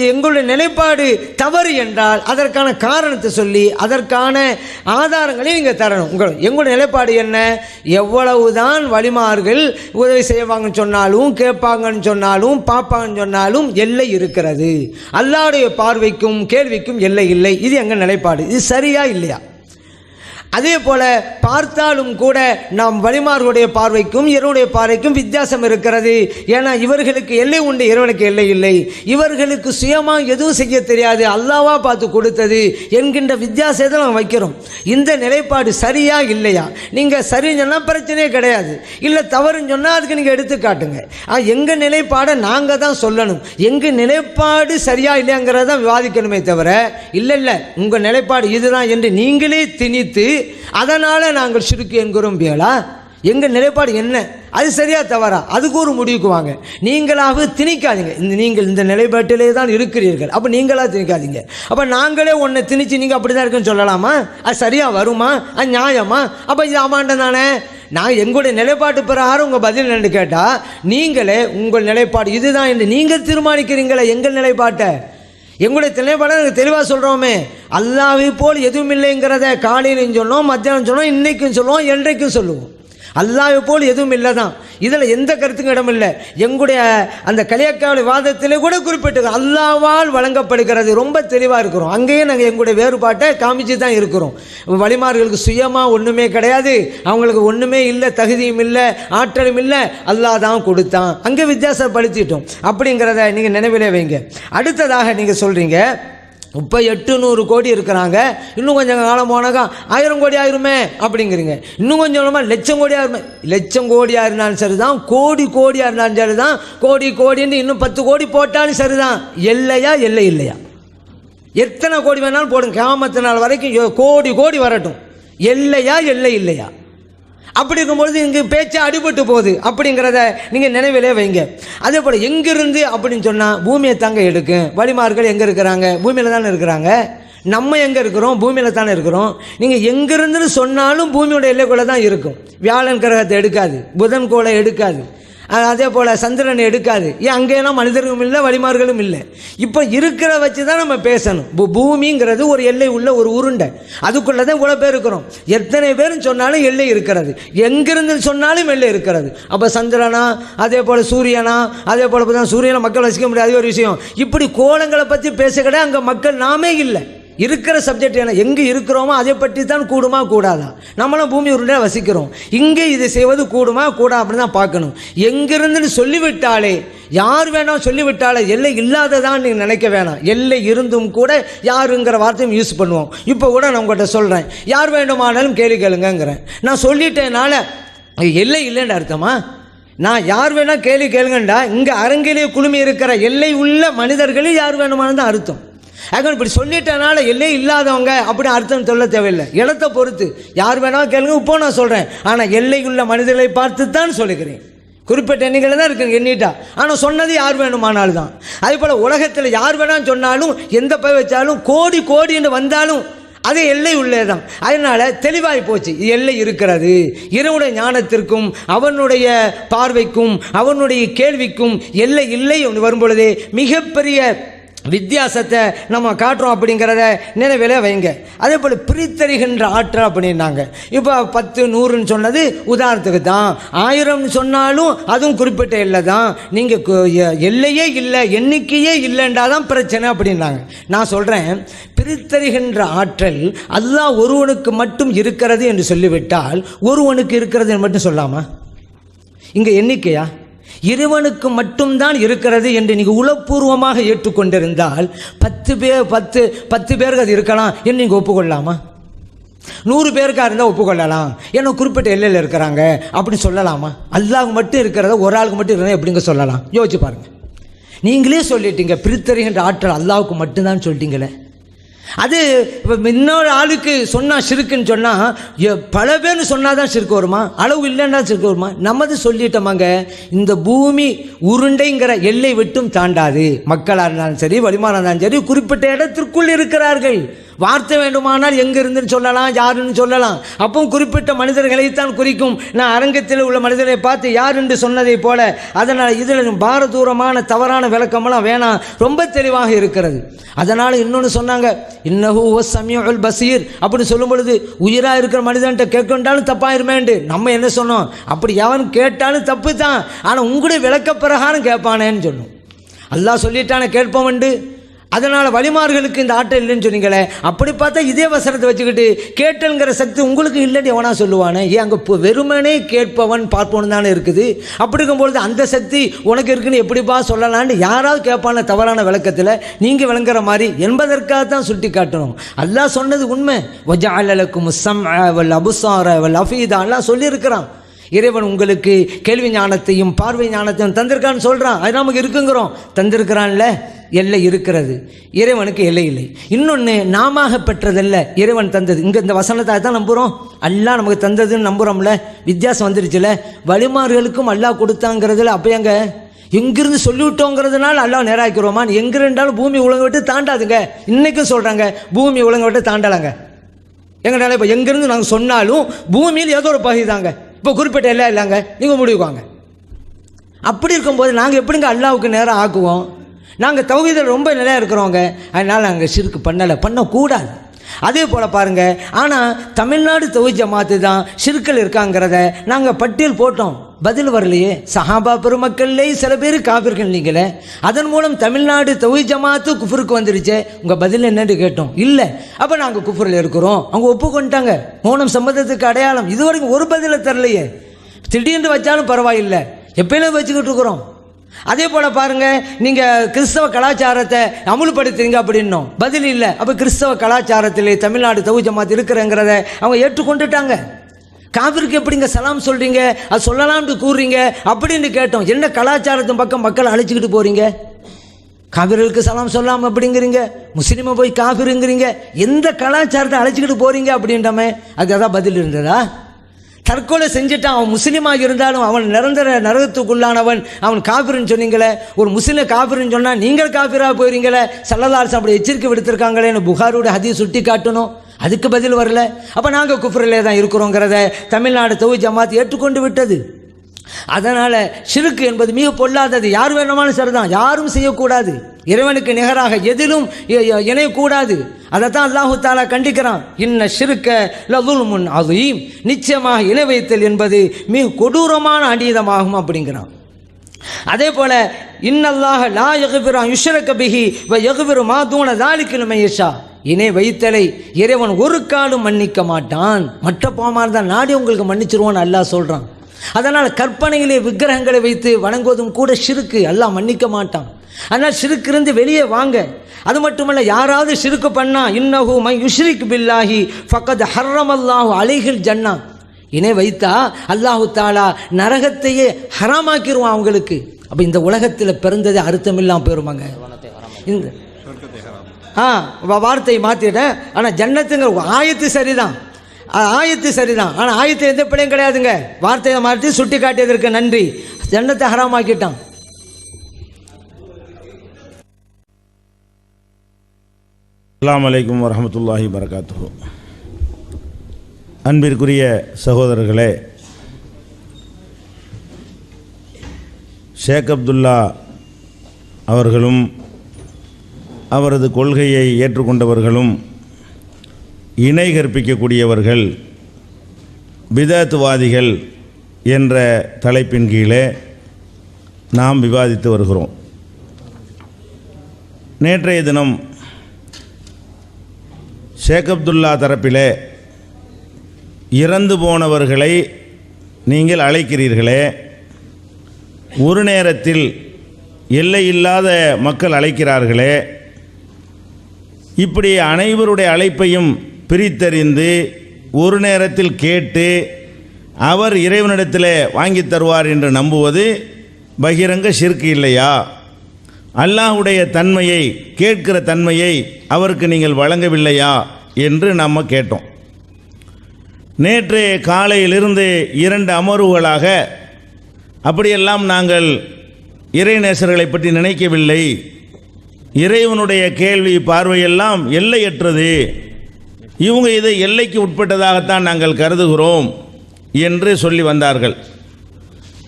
எங்களுடைய நிலைப்பாடு தவறு என்றால் அதற்கான காரணத்தை சொல்லி அதற்கான ஆதாரங்களை நீங்கள் தரணும். எங்களுடைய நிலைப்பாடு என்ன? எவ்வளவுதான் வலிமார்கள் உதவி செய்வாங்கன்னு சொன்னாலும், கேட்பாங்கன்னு சொன்னாலும், பார்ப்பாங்கன்னு சொன்னாலும் எல்லை இருக்கிறது. அல்லாஹ்வுடைய பார்வைக்கும் கேள்விக்கும் எல்லை இல்லை. இது எங்கள் நிலைப்பாடு. இது சரியா இல்லையா? அதே போல பார்த்தாலும் கூட நாம் வலிமார்களுடைய பார்வைக்கும் இறைவனுடைய பார்வைக்கும் வித்தியாசம் இருக்கிறது. ஏன்னா இவர்களுக்கு எல்லை உண்டு, இறைவனுக்கு எல்லை இல்லை. இவர்களுக்கு சுயமாக எதுவும் செய்ய தெரியாது, அல்லாஹ்வா பார்த்து கொடுத்தது என்கின்ற வித்தியாசத்தை நாம் வைக்கிறோம். இந்த நிலைப்பாடு சரியா இல்லையா? நீங்கள் சரின்னு சொன்னால் பிரச்சனையே கிடையாது, இல்லை தவறுன்னு சொன்னால் அதுக்கு நீங்கள் எடுத்து காட்டுங்க. எங்கள் நிலைப்பாடை நாங்கள் தான் சொல்லணும். எங்கள் நிலைப்பாடு சரியா இல்லையாங்கிறத விவாதிக்கணுமே தவிர, இல்லை உங்கள் நிலைப்பாடு இதுதான் என்று நீங்களே திணித்து அதனால நாங்கள் ஷிர்க் என்கிறோம். எங்கள் நிலைப்பாடு என்ன, அது சரியா தவறா, அதுக்கு ஒரு முடிவுக்கு வாங்க. நீங்களாக திணிக்காதீங்க. நீங்கள் இந்த நிலைப்பாட்டிலே தான் இருக்கிறீர்கள், அப்போ நீங்களாக திணிக்காதீங்க. அப்போ நாங்களே ஒன்றை திணிச்சு நீங்கள் அப்படி தான் இருக்குன்னு சொல்லலாமா? அது சரியாக வருமா? அது நியாயமா? அப்போ இது அமாண்டம் தானே. நான் எங்களுடைய நிலைப்பாட்டு பிரகாரம் உங்கள் பதில் என்னன்னு கேட்டால், நீங்களே உங்கள் நிலைப்பாடு இதுதான் என்று நீங்கள் தீர்மானிக்கிறீங்களே எங்கள் நிலைப்பாட்டை. எங்களுடைய நிலைப்பாடை நாங்கள் தெளிவாக சொல்கிறோமே. அல்லாஹ்வை போல் எதுவும் இல்லைங்கிறத காலையிலையும் சொன்னோம், மத்தியானம் சொன்னோம், இன்றைக்கும் சொல்லுவோம், என்றைக்கும் சொல்லுவோம். அல்லாஹ்வை போல் எதுவும் இல்லை தான். இதில் எந்த கருத்துக்கும் இடம் இல்லை. எங்களுடைய அந்த கலியக்காவலி வாதத்திலே கூட குறிப்பிட்டு அல்லாஹ்வால் வழங்கப்படுகிறது, ரொம்ப தெளிவாக இருக்கிறோம். அங்கேயே நாங்கள் எங்களுடைய வேறுபாட்டை காமிச்சு தான் இருக்கிறோம். வலிமார்களுக்கு சுயமாக ஒன்றுமே கிடையாது, அவங்களுக்கு ஒன்றுமே இல்லை, தகுதியும் இல்லை, ஆற்றலும் இல்லை, அல்லாஹ் தான் கொடுத்தான். அங்கே வித்தியாசப்படுத்திட்டோம் அப்படிங்கிறத நீங்கள் நினைவிலே வைங்க. அடுத்ததாக நீங்கள் சொல்கிறீங்க, இப்போ 800 கோடி இருக்கிறாங்க, இன்னும் கொஞ்சம் காலம் போனாக்கா 1000 கோடி ஆயிருமே அப்படிங்கிறீங்க. இன்னும் கொஞ்சம் லட்சம் கோடி ஆயிருமே. லட்சம் கோடியாக இருந்தாலும் சரி தான், கோடியாக இருந்தாலும் சரி தான், கோடின்னு இன்னும் 10 கோடி போட்டாலும் சரி தான். எல்லையா எல்லை இல்லையா? எத்தனை கோடி வேணாலும் போடுங்க, கியாமத்து நாள் வரைக்கும் கோடி வரட்டும். எல்லையா எல்லை இல்லையா? அப்படி இருக்கும்பொழுது இங்கே பேச்சு அடிபட்டு போகுது அப்படிங்கிறத நீங்கள் நினைவிலே வைங்க. அதே போல் எங்கிருந்து அப்படின்னு சொன்னால் பூமியை தாங்க எடுக்கும். வலிமார்கள் எங்கே இருக்கிறாங்க? பூமியில் தானே இருக்கிறாங்க. நம்ம எங்கே இருக்கிறோம்? பூமியில் தானே இருக்கிறோம். நீங்கள் எங்கிருந்துன்னு சொன்னாலும் பூமியோட எல்லைக்குள்ளே தான் இருக்கும். வியாழன் கிரகத்தை எடுக்காது, புதன் கோளை எடுக்காது, அதே போல் சந்திரனை எடுக்காது. ஏன்? அங்கேனா மனிதர்களும் இல்லை, வலிமார்களும் இல்லை. இப்போ இருக்கிற வச்சு தான் நம்ம பேசணும். பூமிங்கிறது ஒரு எல்லை உள்ள ஒரு உருண்டை, அதுக்குள்ளே தான் இவ்வளோ பேர் இருக்கிறோம். எத்தனை பேரும் சொன்னாலும் எல்லை இருக்கிறது, எங்கிருந்து சொன்னாலும் எல்லை இருக்கிறது. அப்போ சந்திரனா, அதே போல் சூரியனா, அதே போல் தான் சூரியனை மக்கள் வசிக்க முடியாது ஒரு விஷயம். இப்படி கோலங்களை பற்றி பேச கிடையாது. அங்கே மக்கள் நாமே இல்லை. இருக்கிற சப்ஜெக்ட் என்ன, எங்கே இருக்கிறோமோ அதை பற்றி தான் கூடுமா கூடாதா. நம்மளும் பூமி உருண்டை வசிக்கிறோம், இங்கே இதை செய்வது கூடுமா கூடா அப்படின்னு தான் பார்க்கணும். எங்கிருந்துன்னு சொல்லிவிட்டாலே, யார் வேணாம் சொல்லிவிட்டாலே, எல்லை இல்லாததான் நீங்கள் நினைக்க வேணாம். எல்லை இருந்தும் கூட யாருங்கிற வார்த்தையும் யூஸ் பண்ணுவோம். இப்போ கூட நான் உங்கள்கிட்ட சொல்கிறேன், யார் வேண்டுமானாலும் கேள்வி கேளுங்கிறேன். நான் சொல்லிட்டேனால எல்லை இல்லைன்னு அர்த்தமா? நான் யார் வேணா கேள்வி கேளுங்கண்டா இங்கே அரங்கிலே குழுமி இருக்கிற எல்லை உள்ள மனிதர்களில் யார் வேணுமானு தான் அர்த்தம். ஆக இப்படி சொல்லிட்டனால எல்லை இல்லாதவங்க அப்படி அர்த்தம் சொல்ல தேவையில்லை. இடத்தை பொறுத்து யார் வேணாலும் கேளுங்க. இப்போ நான் சொல்கிறேன், ஆனால் எல்லை உள்ள மனிதர்களை பார்த்து தான் சொல்லுகிறேன். குறிப்பிட்ட எண்ணிக்கையில் தான் இருக்குங்க எண்ணிட்டா, ஆனால் சொன்னது யார் வேணுமானாலும் தான். அதே போல் உலகத்தில் யார் வேணாலும் சொன்னாலும் எந்த பை வச்சாலும் கோடி கோடி என்று வந்தாலும் அது எல்லை உள்ளே தான். அதனால் தெளிவாகி போச்சு, எல்லை இருக்கிறது. இறைவனுடைய ஞானத்திற்கும் அவனுடைய பார்வைக்கும் அவனுடைய கேள்விக்கும் எல்லை இல்லை என்று வரும்பொழுதே மிகப்பெரிய வித்தியாசத்தை நம்ம காட்டுறோம் அப்படிங்கிறத நினைவில வைங்க. அதே போல் பிரித்தறிகின்ற ஆற்றல் அப்படின்னாங்க. இப்போ 10 100ன்னு சொன்னது உதாரணத்துக்கு தான். 1000 சொன்னாலும் அதுவும் குறிப்பிட்ட எல்லை தான். நீங்கள் எல்லையே இல்லை, எண்ணிக்கையே இல்லைன்றா தான் பிரச்சனை அப்படின்னாங்க. நான் சொல்கிறேன், பிரித்தறிகின்ற ஆற்றல் அல்லாஹ் ஒருவனுக்கு மட்டும் இருக்கிறது என்று சொல்லிவிட்டால் ஒருவனுக்கு இருக்கிறது மட்டும் சொல்லாமா? இங்கே எண்ணிக்கையா? இறைவனுக்கு மட்டும்தான் இருக்கிறது என்று நீங்கள் உளப்பூர்வமாக ஏற்றுக்கொண்டிருந்தால் 10 பேருக்கு அது இருக்கலாம் என்று நீங்கள் ஒப்புக்கொள்ளலாமா? 100 பேருக்காக இருந்தால் ஒப்புக்கொள்ளலாம், ஏன்னா குறிப்பிட்ட எல்லையில் இருக்கிறாங்க அப்படின்னு சொல்லலாமா? அல்லாஹ் மட்டும் இருக்கிறத ஒரு ஆளுக்கு மட்டும் இருக்கிறத எப்படிங்க சொல்லலாம்? யோசிச்சு பாருங்க. நீங்களே சொல்லிட்டீங்க பிரித்தறிகின்ற ஆற்றல் அல்லாஹ்வுக்கு மட்டும்தான் சொல்லிட்டீங்களே. அது இன்னொரு ஆளுக்கு சொன்னால் சிறுக்குன்னு சொன்னால் பல பேர் சொன்னால் தான் சிறுக்கு வருமா? அளவு இல்லைன்னா சிறுக்கு வருமா? நம்மது சொல்லிட்டோமாங்க. இந்த பூமி உருண்டைங்கிற எல்லை விட்டும் தாண்டாது. மக்களாக இருந்தாலும் சரி, வலிமானாக இருந்தாலும் சரி, குறிப்பிட்ட இடத்திற்குள் இருக்கிறார்கள். வார்த்தை வேண்டுமானால் எங்கிருந்துன்னு சொல்லலாம், யாருன்னு சொல்லலாம். அப்பவும் குறிப்பிட்ட மனிதர்களைத்தான் குறிக்கும். நான் அரங்கத்தில் உள்ள மனிதர்களை பார்த்து யார் என்று சொன்னதை போல. அதனால் இதில் பாரதூரமான தவறான விளக்கமெல்லாம் வேணாம், ரொம்ப தெளிவாக இருக்கிறது. அதனால் இன்னொன்று சொன்னாங்க, இன்னஹு சமீஉல் பசீர் அப்படின்னு சொல்லும் பொழுது உயிராக இருக்கிற மனிதன்ட்ட கேட்கண்டாலும் தப்பாயிருமேண்டு நம்ம என்ன சொன்னோம்? அப்படி எவன் கேட்டாலும் தப்பு தான், ஆனால் உங்களுடைய விளக்க பிரகாரம் கேட்பானேன்னு சொன்னோம். அல்லாஹ் சொல்லிட்டானே கேட்போம்ண்டு. அதனால் வழிமார்களுக்கு இந்த ஆற்றல் இல்லைன்னு சொன்னீங்களே. அப்படி பார்த்தா இதே வசனத்தை வச்சுக்கிட்டு கேட்டல்ங்கிற சக்தி உங்களுக்கு இல்லைன்னு எவனா சொல்லுவானே? ஏன் அங்கே இப்போ வெறுமனே கேட்பவன் பார்ப்பவன் தானே இருக்குது. அப்படி இருக்கும்பொழுது அந்த சக்தி உனக்கு இருக்குன்னு எப்படிப்பா சொல்லலான்னு யாராவது கேட்பான தவறான விளக்கத்தில் நீங்கள் விளங்குற மாதிரி என்பதற்காக தான் சுட்டி காட்டணும். அல்லாஹ் சொன்னது உண்மை. வஜஅலலக்கும் ஸம்அ வல் அப்சார வல் அஃபீதா அல்லாஹ் சொல்லியிருக்கிறான். இறைவன் உங்களுக்கு கேள்வி ஞானத்தையும் பார்வை ஞானத்தையும் தந்திருக்கான்னு சொல்கிறான். அது நமக்கு இருக்குங்கிறோம். தந்திருக்கிறான்ல, எல்லை இருக்கிறது. இறைவனுக்கு எல்லை இல்லை. இன்னொன்று, நாம பெற்றதல்ல, இறைவன் தந்தது. இங்கே இந்த வசனத்தை தான் நம்புகிறோம். அல்லாஹ் நமக்கு தந்ததுன்னு நம்புகிறோம்ல. வித்தியாசம் வந்துருச்சுல. வழிமார்களுக்கும் அல்லாஹ் கொடுத்தாங்கிறதுல அப்போ எங்கிருந்து சொல்லிவிட்டோங்கிறதுனால அல்லாஹ் நேராக்கிறோமா? எங்கிருந்தாலும் பூமி உலக விட்டு தாண்டாதுங்க. இன்றைக்கும் சொல்கிறாங்க பூமி உலக விட்டு தாண்டலாங்க. எங்களால் இப்போ எங்கிருந்து நாங்கள் சொன்னாலும் பூமியில் ஏதோ ஒரு பகுதி தாங்க. இப்போ குறிப்பிட்ட எல்லாம் இல்லைங்க, நீங்கள் முடிவுக்குவாங்க. அப்படி இருக்கும்போது நாங்கள் எப்படிங்க அல்லாஹ்வுக்கு நேரம் ஆக்குவோம்? நாங்கள் தௌஹீதில் ரொம்ப நிலையாக இருக்கிறோங்க. அதனால் நாங்கள் ஷிர்க் பண்ணக்கூடாது. அதே போல் பாருங்கள், ஆனால் தமிழ்நாடு தௌஹீத் ஜமாத்து தான் ஷிர்கில் இருக்காங்கிறத நாங்கள் பட்டியல் போட்டோம். பதில் வரலையே. சஹாபா பெருமக்கள்லே சில பேர் காபிர்கள் இல்லைங்களே. அதன் மூலம் தமிழ்நாடு தௌஹீத் ஜமாத்து குஃபருக்கு வந்துருச்சு. உங்கள் பதில் என்னன்னு கேட்டோம். இல்லை, அப்போ நாங்கள் குஃபரில் இருக்கிறோம். அவங்க ஒப்புக்கொண்டாங்க. மௌனம் சம்மதத்துக்கு அடையாளம். இதுவரைக்கும் ஒரு பதிலை தரலையே. திடீர்னு வச்சாலும் பரவாயில்லை, எப்பயிலும் வச்சுக்கிட்டு இருக்கிறோம். அதே போல் பாருங்கள், நீங்கள் கிறிஸ்தவ கலாச்சாரத்தை அமுல்படுத்துறீங்க அப்படின்னோம். பதில் இல்லை. அப்போ கிறிஸ்தவ கலாச்சாரத்திலே தமிழ்நாடு தௌஹீத் ஜமாத் இருக்கிறங்கிறத அவங்க ஏற்றுக்கொண்டுட்டாங்க. காபிருக்கு எப்படிங்க சலாம் சொல்கிறீங்க, அது சொல்லலாம்னு கூறுறீங்க அப்படின்னு கேட்டோம். என்ன கலாச்சாரத்தின் பக்கம் மக்களை அழைச்சிக்கிட்டு போகிறீங்க? காபிர்களுக்கு சலாம் சொல்லாமல் அப்படிங்கிறீங்க, முஸ்லீமை போய் காபிருங்கிறீங்க. எந்த கலாச்சாரத்தை அழைச்சிக்கிட்டு போகிறீங்க அப்படின்றமே. அதுதான் பதில் இருந்ததா? தற்கொலை செஞ்சுட்டான், அவன் முஸ்லீமாக இருந்தாலும் அவன் நிரந்தர நரகத்துக்குள்ளானவன், அவன் காபிருன்னு சொன்னீங்களே. ஒரு முஸ்லீம் காபிருன்னு சொன்னால் நீங்கள் காபிராக போயிருங்களே. ஸல்லல்லாஹு அலைஹி வஸல்லம் அப்படி எச்சரிக்கை விடுத்திருக்காங்களேன்னு புகாரியோட ஹதீஸ் சுட்டி காட்டணும். அதுக்கு பதில் வரல. அப்போ நாங்கள் குஃப்ரிலே தான் இருக்கிறோங்கிறத தமிழ்நாடு தௌஹீத் ஜமாத் ஏற்றுக்கொண்டு விட்டது. அதனால் ஷிர்க் என்பது மிக பொல்லாதது. யார் வேணுமானு சரிதான், யாரும் செய்யக்கூடாது. இறைவனுக்கு நிகராக எதிலும் இணையக்கூடாது. அதைத்தான் அல்லாஹு தஆலா கண்டிக்கிறான். இன்ன ஷிர்க லதுல்முன் அதீம், நிச்சயமாக இணை வைத்தல் என்பது மிக கொடூரமான அநீதமாகும் அப்படிங்கிறான். அதே போல இன்னல்லாஹ லா யக்ஃபிரு அன் யுஷ்ரக பிஹி வ யக்ஃபிரு மா தூன ஸாலிக லிமன் யஷா, இணை வைத்தலை இறைவன் ஒரு காலும் மன்னிக்க மாட்டான். மற்ற பாவமாக தான் நாடி உங்களுக்கு மன்னிச்சிருவான்னு அல்லாஹ் சொல்கிறான். அதனால் கற்பனையிலே விக்கிரகங்களை வைத்து வணங்குவதும் கூட ஷிர்க்கு, அல்லாஹ் மன்னிக்க மாட்டான். ஆனால் ஷிர்க் இருந்து வெளியே வாங்க. அது மட்டுமல்ல, யாராவது ஷிர்க் பண்ணா இன்னஹு மை யுஷ்ரிக் பில்லாஹி ஃபக்கத் ஹர்ரமல்லாஹு அலைஹில் ஜன்னா, இணை வைத்தா அல்லாஹு தாலா நரகத்தையே ஹராமாக்கிடுவான் அவங்களுக்கு. அப்போ இந்த உலகத்தில் பிறந்தது அர்த்தமில்லாமல் போயிருமாங்க. இந்த வார்த்தையை மாற்றிட்டேன். ஆனால் ஜன்னத்துங்கிற ஆயத்து சரிதான், ஆயத்து சரிதான். ஆனால் ஆயத்து எந்த பிள்ளையும் கிடையாதுங்க. வார்த்தையை மாற்றி சுட்டி காட்டியதற்கு நன்றி. ஜன்னத்தை ஹராமாக்கிட்டான். அஸ்ஸலாமு அலைக்கும் வரஹ்மத்துல்லாஹி வபரகாத்துஹு. அன்பிற்குரிய சகோதரர்களே, ஷேக் அப்துல்லா அவர்களும் அவரது கொள்கையை ஏற்றுக்கொண்டவர்களும் இணை கற்பிக்கக்கூடியவர்கள், பிதஅத்வாதிகள் என்ற தலைப்பின் கீழே நாம் விவாதித்து வருகிறோம். நேற்றைய தினம் ஷேக் அப்துல்லா தரப்பிலே இறந்து போனவர்களை நீங்கள் அழைக்கிறீர்களே, ஒரு நேரத்தில் எல்லையில்லாத மக்கள் அழைக்கிறார்களே, இப்படி அனைவருடைய அழைப்பையும் பிரித்தறிந்து ஒரு நேரத்தில் கேட்டு அவர் இறைவனிடத்தில் வாங்கி தருவார் என்று நம்புவது பகிரங்க ஷிர்க் இல்லையா? அல்லாஹ்வுடைய தன்மையை, கேட்கிற தன்மையை அவருக்கு நீங்கள் வழங்கவில்லையா என்று நம்ம கேட்டோம். நேற்று காலையிலிருந்து 2 அமர்வுகளாக அப்படியெல்லாம் நாங்கள் இறைநேசர்களை பற்றி நினைக்கவில்லை, இறைவனுடைய கேள்வி பார்வையெல்லாம் எல்லையற்றது, இவங்க இதை எல்லைக்கு உட்பட்டதாகத்தான் நாங்கள் கருதுகிறோம் என்று சொல்லி வந்தார்கள்.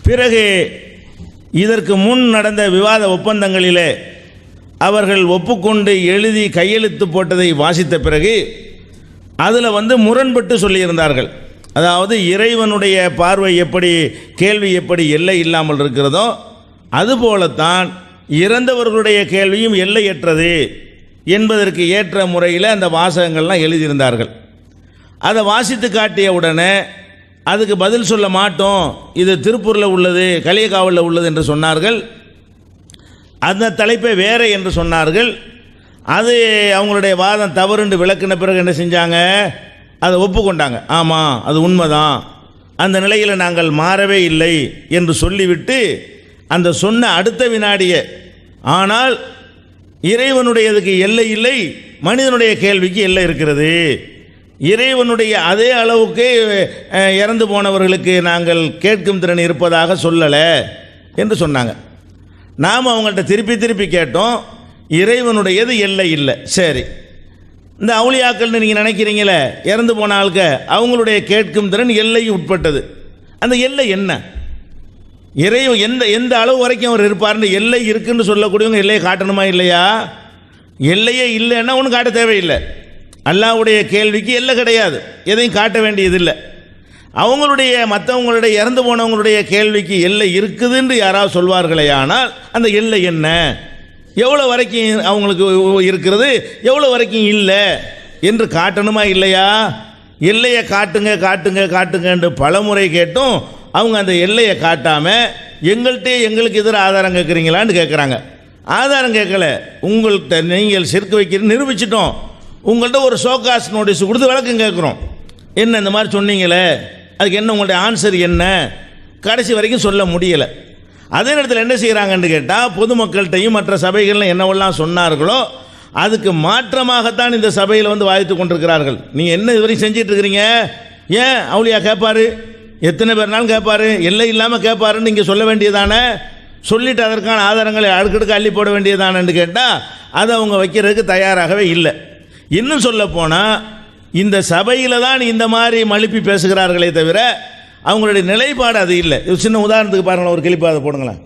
பிறகு இதற்கு முன் நடந்த விவாத ஒப்பந்தங்களிலே அவர்கள் ஒப்புக்கொண்டு எழுதி கையெழுத்து போட்டதை வாசித்த பிறகு அதில் முரண்பட்டு சொல்லியிருந்தார்கள். அதாவது இறைவனுடைய பார்வை எப்படி, கேள்வி எப்படி எல்லை இல்லாமல் இருக்கிறதோ அதுபோலத்தான் இறந்தவர்களுடைய கேள்வியும் எல்லையற்றது என்பதற்கு ஏற்ற முறையில் அந்த வாசகங்கள்லாம் எழுதியிருந்தார்கள். அதை வாசித்து காட்டிய உடனே அதுக்கு பதில் சொல்ல மாட்டோம், இது திருப்பூரில் உள்ளது, களியக்காவலில் உள்ளது என்று சொன்னார்கள். அந்த தலைப்பை வேறு என்று சொன்னார்கள். அது அவங்களுடைய வாதம் தவறுண்டு விளக்கின பிறகு என்ன செஞ்சாங்க, அதை ஒப்புக்கொண்டாங்க. ஆமாம், அது உண்மைதான், அந்த நிலையில் நாங்கள் மாறவே இல்லை என்று சொல்லிவிட்டு அந்த சொன்ன அடுத்த வினாடியே, ஆனால் இறைவனுடையதுக்கு எல்லை இல்லை, மனிதனுடைய கேள்விக்கு எல்லை இருக்கிறது, இறைவனுடைய அதே அளவுக்கு இறந்து போனவர்களுக்கு நாங்கள் கேட்கும் திறன் இருப்பதாக சொல்லலை என்று சொன்னாங்க. நாம் அவங்கள்ட்ட திருப்பி திருப்பி கேட்டோம், இறைவனுடையது எல்லை இல்லை. சரி, இந்த அவுலியாக்கள்னு நீங்கள் நினைக்கிறீங்களே, இறந்து போன ஆளுக்க அவங்களுடைய கேட்கும் திறன் எல்லைக்கு உட்பட்டது. அந்த எல்லை என்ன? இறைவன் எந்த அளவு வரைக்கும் அவர் இருப்பார்னு எல்லை இருக்குன்னு சொல்லக்கூடியவங்க எல்லையை காட்டணுமா இல்லையா? எல்லையே இல்லைன்னா ஒன்றும் காட்ட தேவையில்லை. அல்லாஹ்வுடைய கேள்விக்கு எல்லை கிடையாது, எதையும் காட்ட வேண்டியதில்லை. அவங்களுடைய மற்றவங்களுடைய இறந்து போனவங்களுடைய கேள்விக்கு எல்லை இருக்குதுன்னு யாராவது சொல்வார்களே, ஆனால் அந்த எல்லை என்ன, எவ்வளோ வரைக்கும் அவங்களுக்கு இருக்கிறது, எவ்வளோ வரைக்கும் இல்லை என்று காட்டணுமா இல்லையா? எல்லையை காட்டுங்க காட்டுங்க காட்டுங்கன்னு பலமுறை கேட்டும் அவங்க அந்த எல்லையை காட்டாமல் எங்களுக்கு எதிராக ஆதாரம் கேட்குறீங்களான்னு கேட்குறாங்க. ஆதாரம் கேட்கல, உங்கள்கிட்ட நீங்கள் ஷிர்க் வைக்கிற நிரூபிச்சிட்டோம், உங்கள்கிட்ட ஒரு ஷோகாஸ் நோட்டீஸ் கொடுத்து விளக்கம் கேட்குறோம், என்ன இந்த மாதிரி சொன்னீங்களே, அதுக்கு என்ன உங்களுடைய ஆன்சர் என்ன, கடைசி வரைக்கும் சொல்ல முடியலை. அதே நேரத்தில் என்ன செய்கிறாங்கன்னு கேட்டால், பொதுமக்கள்கிட்டையும் மற்ற சபைகள்லாம் என்னவெல்லாம் சொன்னார்களோ அதுக்கு மாற்றமாகத்தான் இந்த சபையில் வாதித்து கொண்டிருக்கிறார்கள். நீங்கள் என்ன இதுவரைக்கும் செஞ்சிட்டு இருக்கிறீங்க? ஏன் அவுலியா கேட்பாரு, எத்தனை பேர்னாலும் கேட்பாரு, எல்லை இல்லாமல் கேட்பாருன்னு நீங்கள் சொல்ல வேண்டியதானே, சொல்லிட்டு அதற்கான ஆதாரங்களை அடுக்கடுக்கு அள்ளி போட வேண்டியதானு கேட்டால் அதை அவங்க வைக்கிறதுக்கு தயாராகவே இல்லை. இன்னும் சொல்ல போனால் இந்த சபையில் தான் இந்த மாதிரி மழுப்பி பேசுகிறார்களே தவிர அவங்களுடைய நிலைப்பாடு அது இல்லை. இது சின்ன உதாரணத்துக்கு பாருங்களேன், ஒரு கிளிப்பாக அதை போடுங்களேன்,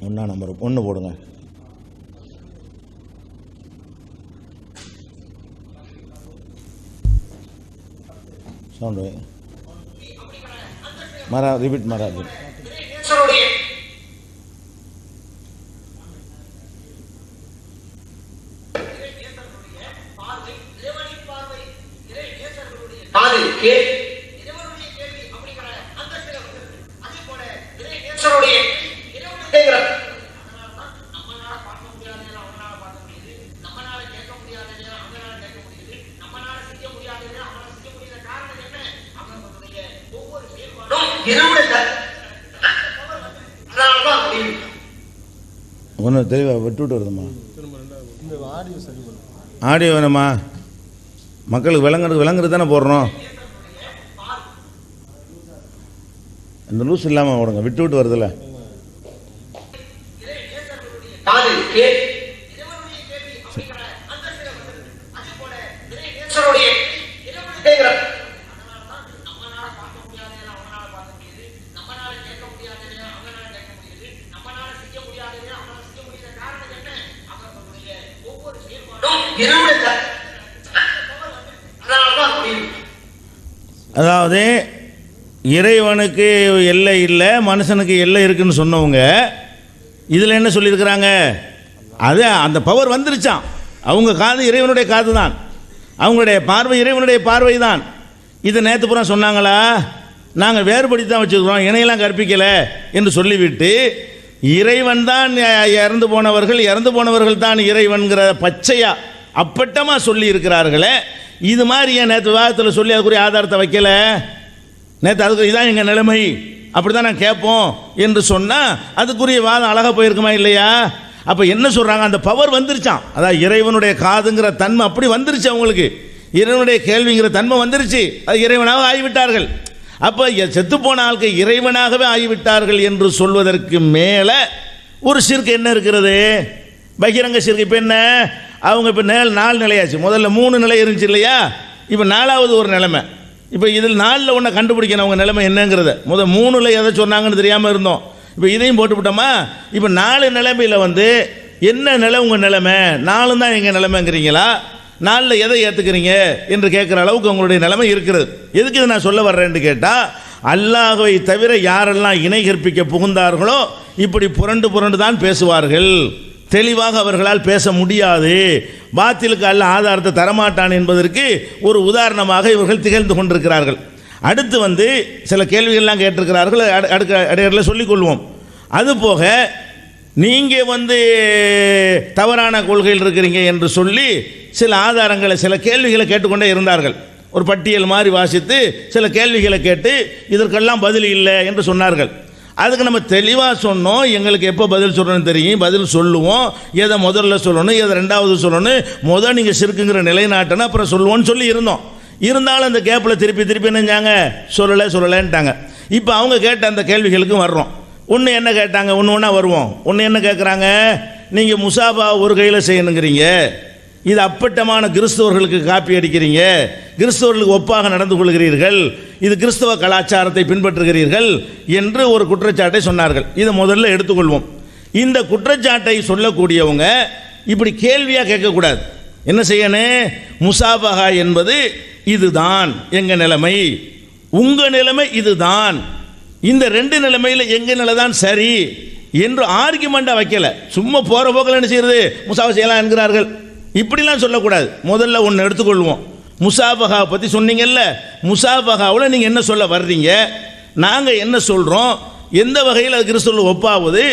1 நம்பர் 1 போடுங்க. சவுண்டு மரா ரிப்பீட் மராது. ஒன்றும் தெளிவாக விட்டு வருதுமா? ஆடியோ வேணுமா? மக்களுக்கு விளங்குறது தானே போடுறோம். இந்த லூஸ் இல்லாமல் போடுங்க, விட்டு வருதுல்ல. அதாவது இறைவனுக்கு எல்லை இல்லை, மனுஷனுக்கு எல்லை இருக்குன்னு சொன்னவங்க இதில் என்ன சொல்லியிருக்கிறாங்க? அது அந்த பவர் வந்துருச்சான். அவங்க காது இறைவனுடைய காது தான், அவங்களுடைய பார்வை இறைவனுடைய பார்வை தான். இதை நேற்று புறம் சொன்னாங்களா? நாங்கள் வேறுபடுத்தி தான் வச்சுருக்கிறோம், இணையெல்லாம் கற்பிக்கலை என்று சொல்லிவிட்டு இறைவன் தான் இறந்து போனவர்கள் தான் இறைவன்கிற பச்சையா அப்பட்டமாக சொல்லி இருக்கிறார்களே. இது மாதிரி ஏன் நேற்று விவாதத்தில் சொல்லி அதுக்குரிய ஆதாரத்தை வைக்கல? நேற்று அதுக்கு இதான் எங்கள் நிலைமை, அப்படி தான் நான் கேட்போம் என்று சொன்னால் அதுக்குரிய வாதம் அழகாக போயிருக்குமா இல்லையா? அப்போ என்ன சொல்கிறாங்க? அந்த பவர் வந்துருச்சான். அதான் இறைவனுடைய காதுங்கிற தன்மை அப்படி வந்துருச்சு அவங்களுக்கு, இறைவனுடைய கேள்விங்கிற தன்மை வந்துருச்சு. அது இறைவனாக ஆகிவிட்டார்கள். அப்போ செத்துப்போன ஆளுக்கு இறைவனாகவே ஆகிவிட்டார்கள் என்று சொல்வதற்கு மேலே ஒரு சிறுக்கு என்ன இருக்கிறது? பகிரங்க சிறுக்கு. இப்போ என்ன, அவங்க இப்போ 4 நிலையாச்சு. முதல்ல 3 நிலை இருந்துச்சு இல்லையா? இப்போ 4வது ஒரு நிலைமை. இப்போ இதில் 4ல் ஒன்றை கண்டுபிடிக்கணும் அவங்க நிலைமை என்னங்கிறத. 3ல் எதை சொன்னாங்கன்னு தெரியாமல் இருந்தோம். இப்போ இதையும் போட்டுவிட்டோமா? இப்போ 4 நிலைமையில் என்ன நிலை உங்கள் நிலைமை? 4 தான் எங்கள் நிலைமைங்கிறீங்களா? 4ல் எதை ஏற்றுக்கிறீங்க என்று கேட்குற அளவுக்கு உங்களுடைய நிலைமை இருக்கிறது. எதுக்கு இதை நான் சொல்ல வர்றேன்னு கேட்டால், அல்லாஹ்வை தவிர யாரெல்லாம் இணை கற்பிக்க புகுந்தார்களோ இப்படி புரண்டு தான் பேசுவார்கள். தெளிவாக அவர்களால் பேச முடியாது. பாத்திலுக்கு அல்லாஹ் ஆதாரத்தை தரமாட்டான் என்பதற்கு ஒரு உதாரணமாக இவர்கள் திகழ்ந்து கொண்டிருக்கிறார்கள். அடுத்து சில கேள்விகள்லாம் கேட்டிருக்கிறார்கள், அடையாளத்தில் சொல்லிக்கொள்வோம். அதுபோக நீங்கள் தவறான கொள்கையில் இருக்கிறீங்க என்று சொல்லி சில ஆதாரங்களை சில கேள்விகளை கேட்டுக்கொண்டே இருந்தார்கள். ஒரு பட்டியல் மாதிரி வாசித்து சில கேள்விகளை கேட்டு இதற்கெல்லாம் பதில் இல்லை என்று சொன்னார்கள். அதுக்கு நம்ம தெளிவாக சொன்னோம், எங்களுக்கு எப்போ பதில் சொல்லணும்னு தெரியும், பதில் சொல்லுவோம். எதை முதல்ல சொல்லணும், எதை 2வது சொல்லணும், நீங்கள் சிறுக்குங்கிற நிலைநாட்டணும், அப்புறம் சொல்லுவோன்னு சொல்லி இருந்தோம். இருந்தாலும் அந்த கேப்பில் திருப்பி என்னஞ்சாங்க, சொல்லலைன்ட்டாங்க. இப்போ அவங்க கேட்ட அந்த கேள்விகளுக்கும் வர்றோம். ஒன்று என்ன கேட்டாங்க, ஒன்றா வருவோம். ஒன்று என்ன கேட்குறாங்க, நீங்கள் முசாபா ஒரு கையில் செய்யணுங்கிறீங்க, இது அப்பட்டமான கிறிஸ்தவர்களுக்கு காப்பி அடிக்கிறீங்க, கிறிஸ்தவர்களுக்கு ஒப்பாக நடந்து கொள்கிறீர்கள், இது கிறிஸ்தவ கலாச்சாரத்தை பின்பற்றுகிறீர்கள் என்று ஒரு குற்றச்சாட்டை சொன்னார்கள். இதை முதல்ல எடுத்துக்கொள்வோம். இந்த குற்றச்சாட்டை சொல்லக்கூடியவங்க இப்படி கேள்வியாக கேட்கக்கூடாது. என்ன செய்யணும்? முசாபஹா என்பது இதுதான் எங்கள் நிலைமை, உங்கள் நிலைமை இதுதான், இந்த 2 நிலைமையில் எங்கள் நிலை தான் சரி என்று ஆர்குமெண்ட்டாக வைக்கல. சும்மா போகிற போக்கில் என்ன செய்யறது, முசாபா செய்யலாம் என்கிறார்கள், இப்படிலாம் சொல்லக்கூடாது. முதல்ல ஒன்று எடுத்துக்கொள்வோம். முசாபஹா பற்றி சொன்னீங்கல்ல, முசாபஹாவில் நீங்கள் என்ன சொல்ல வர்றீங்க, நாங்கள் என்ன சொல்கிறோம், எந்த வகையில் அது கிறிஸ்தவர்கள் ஒப்பாவது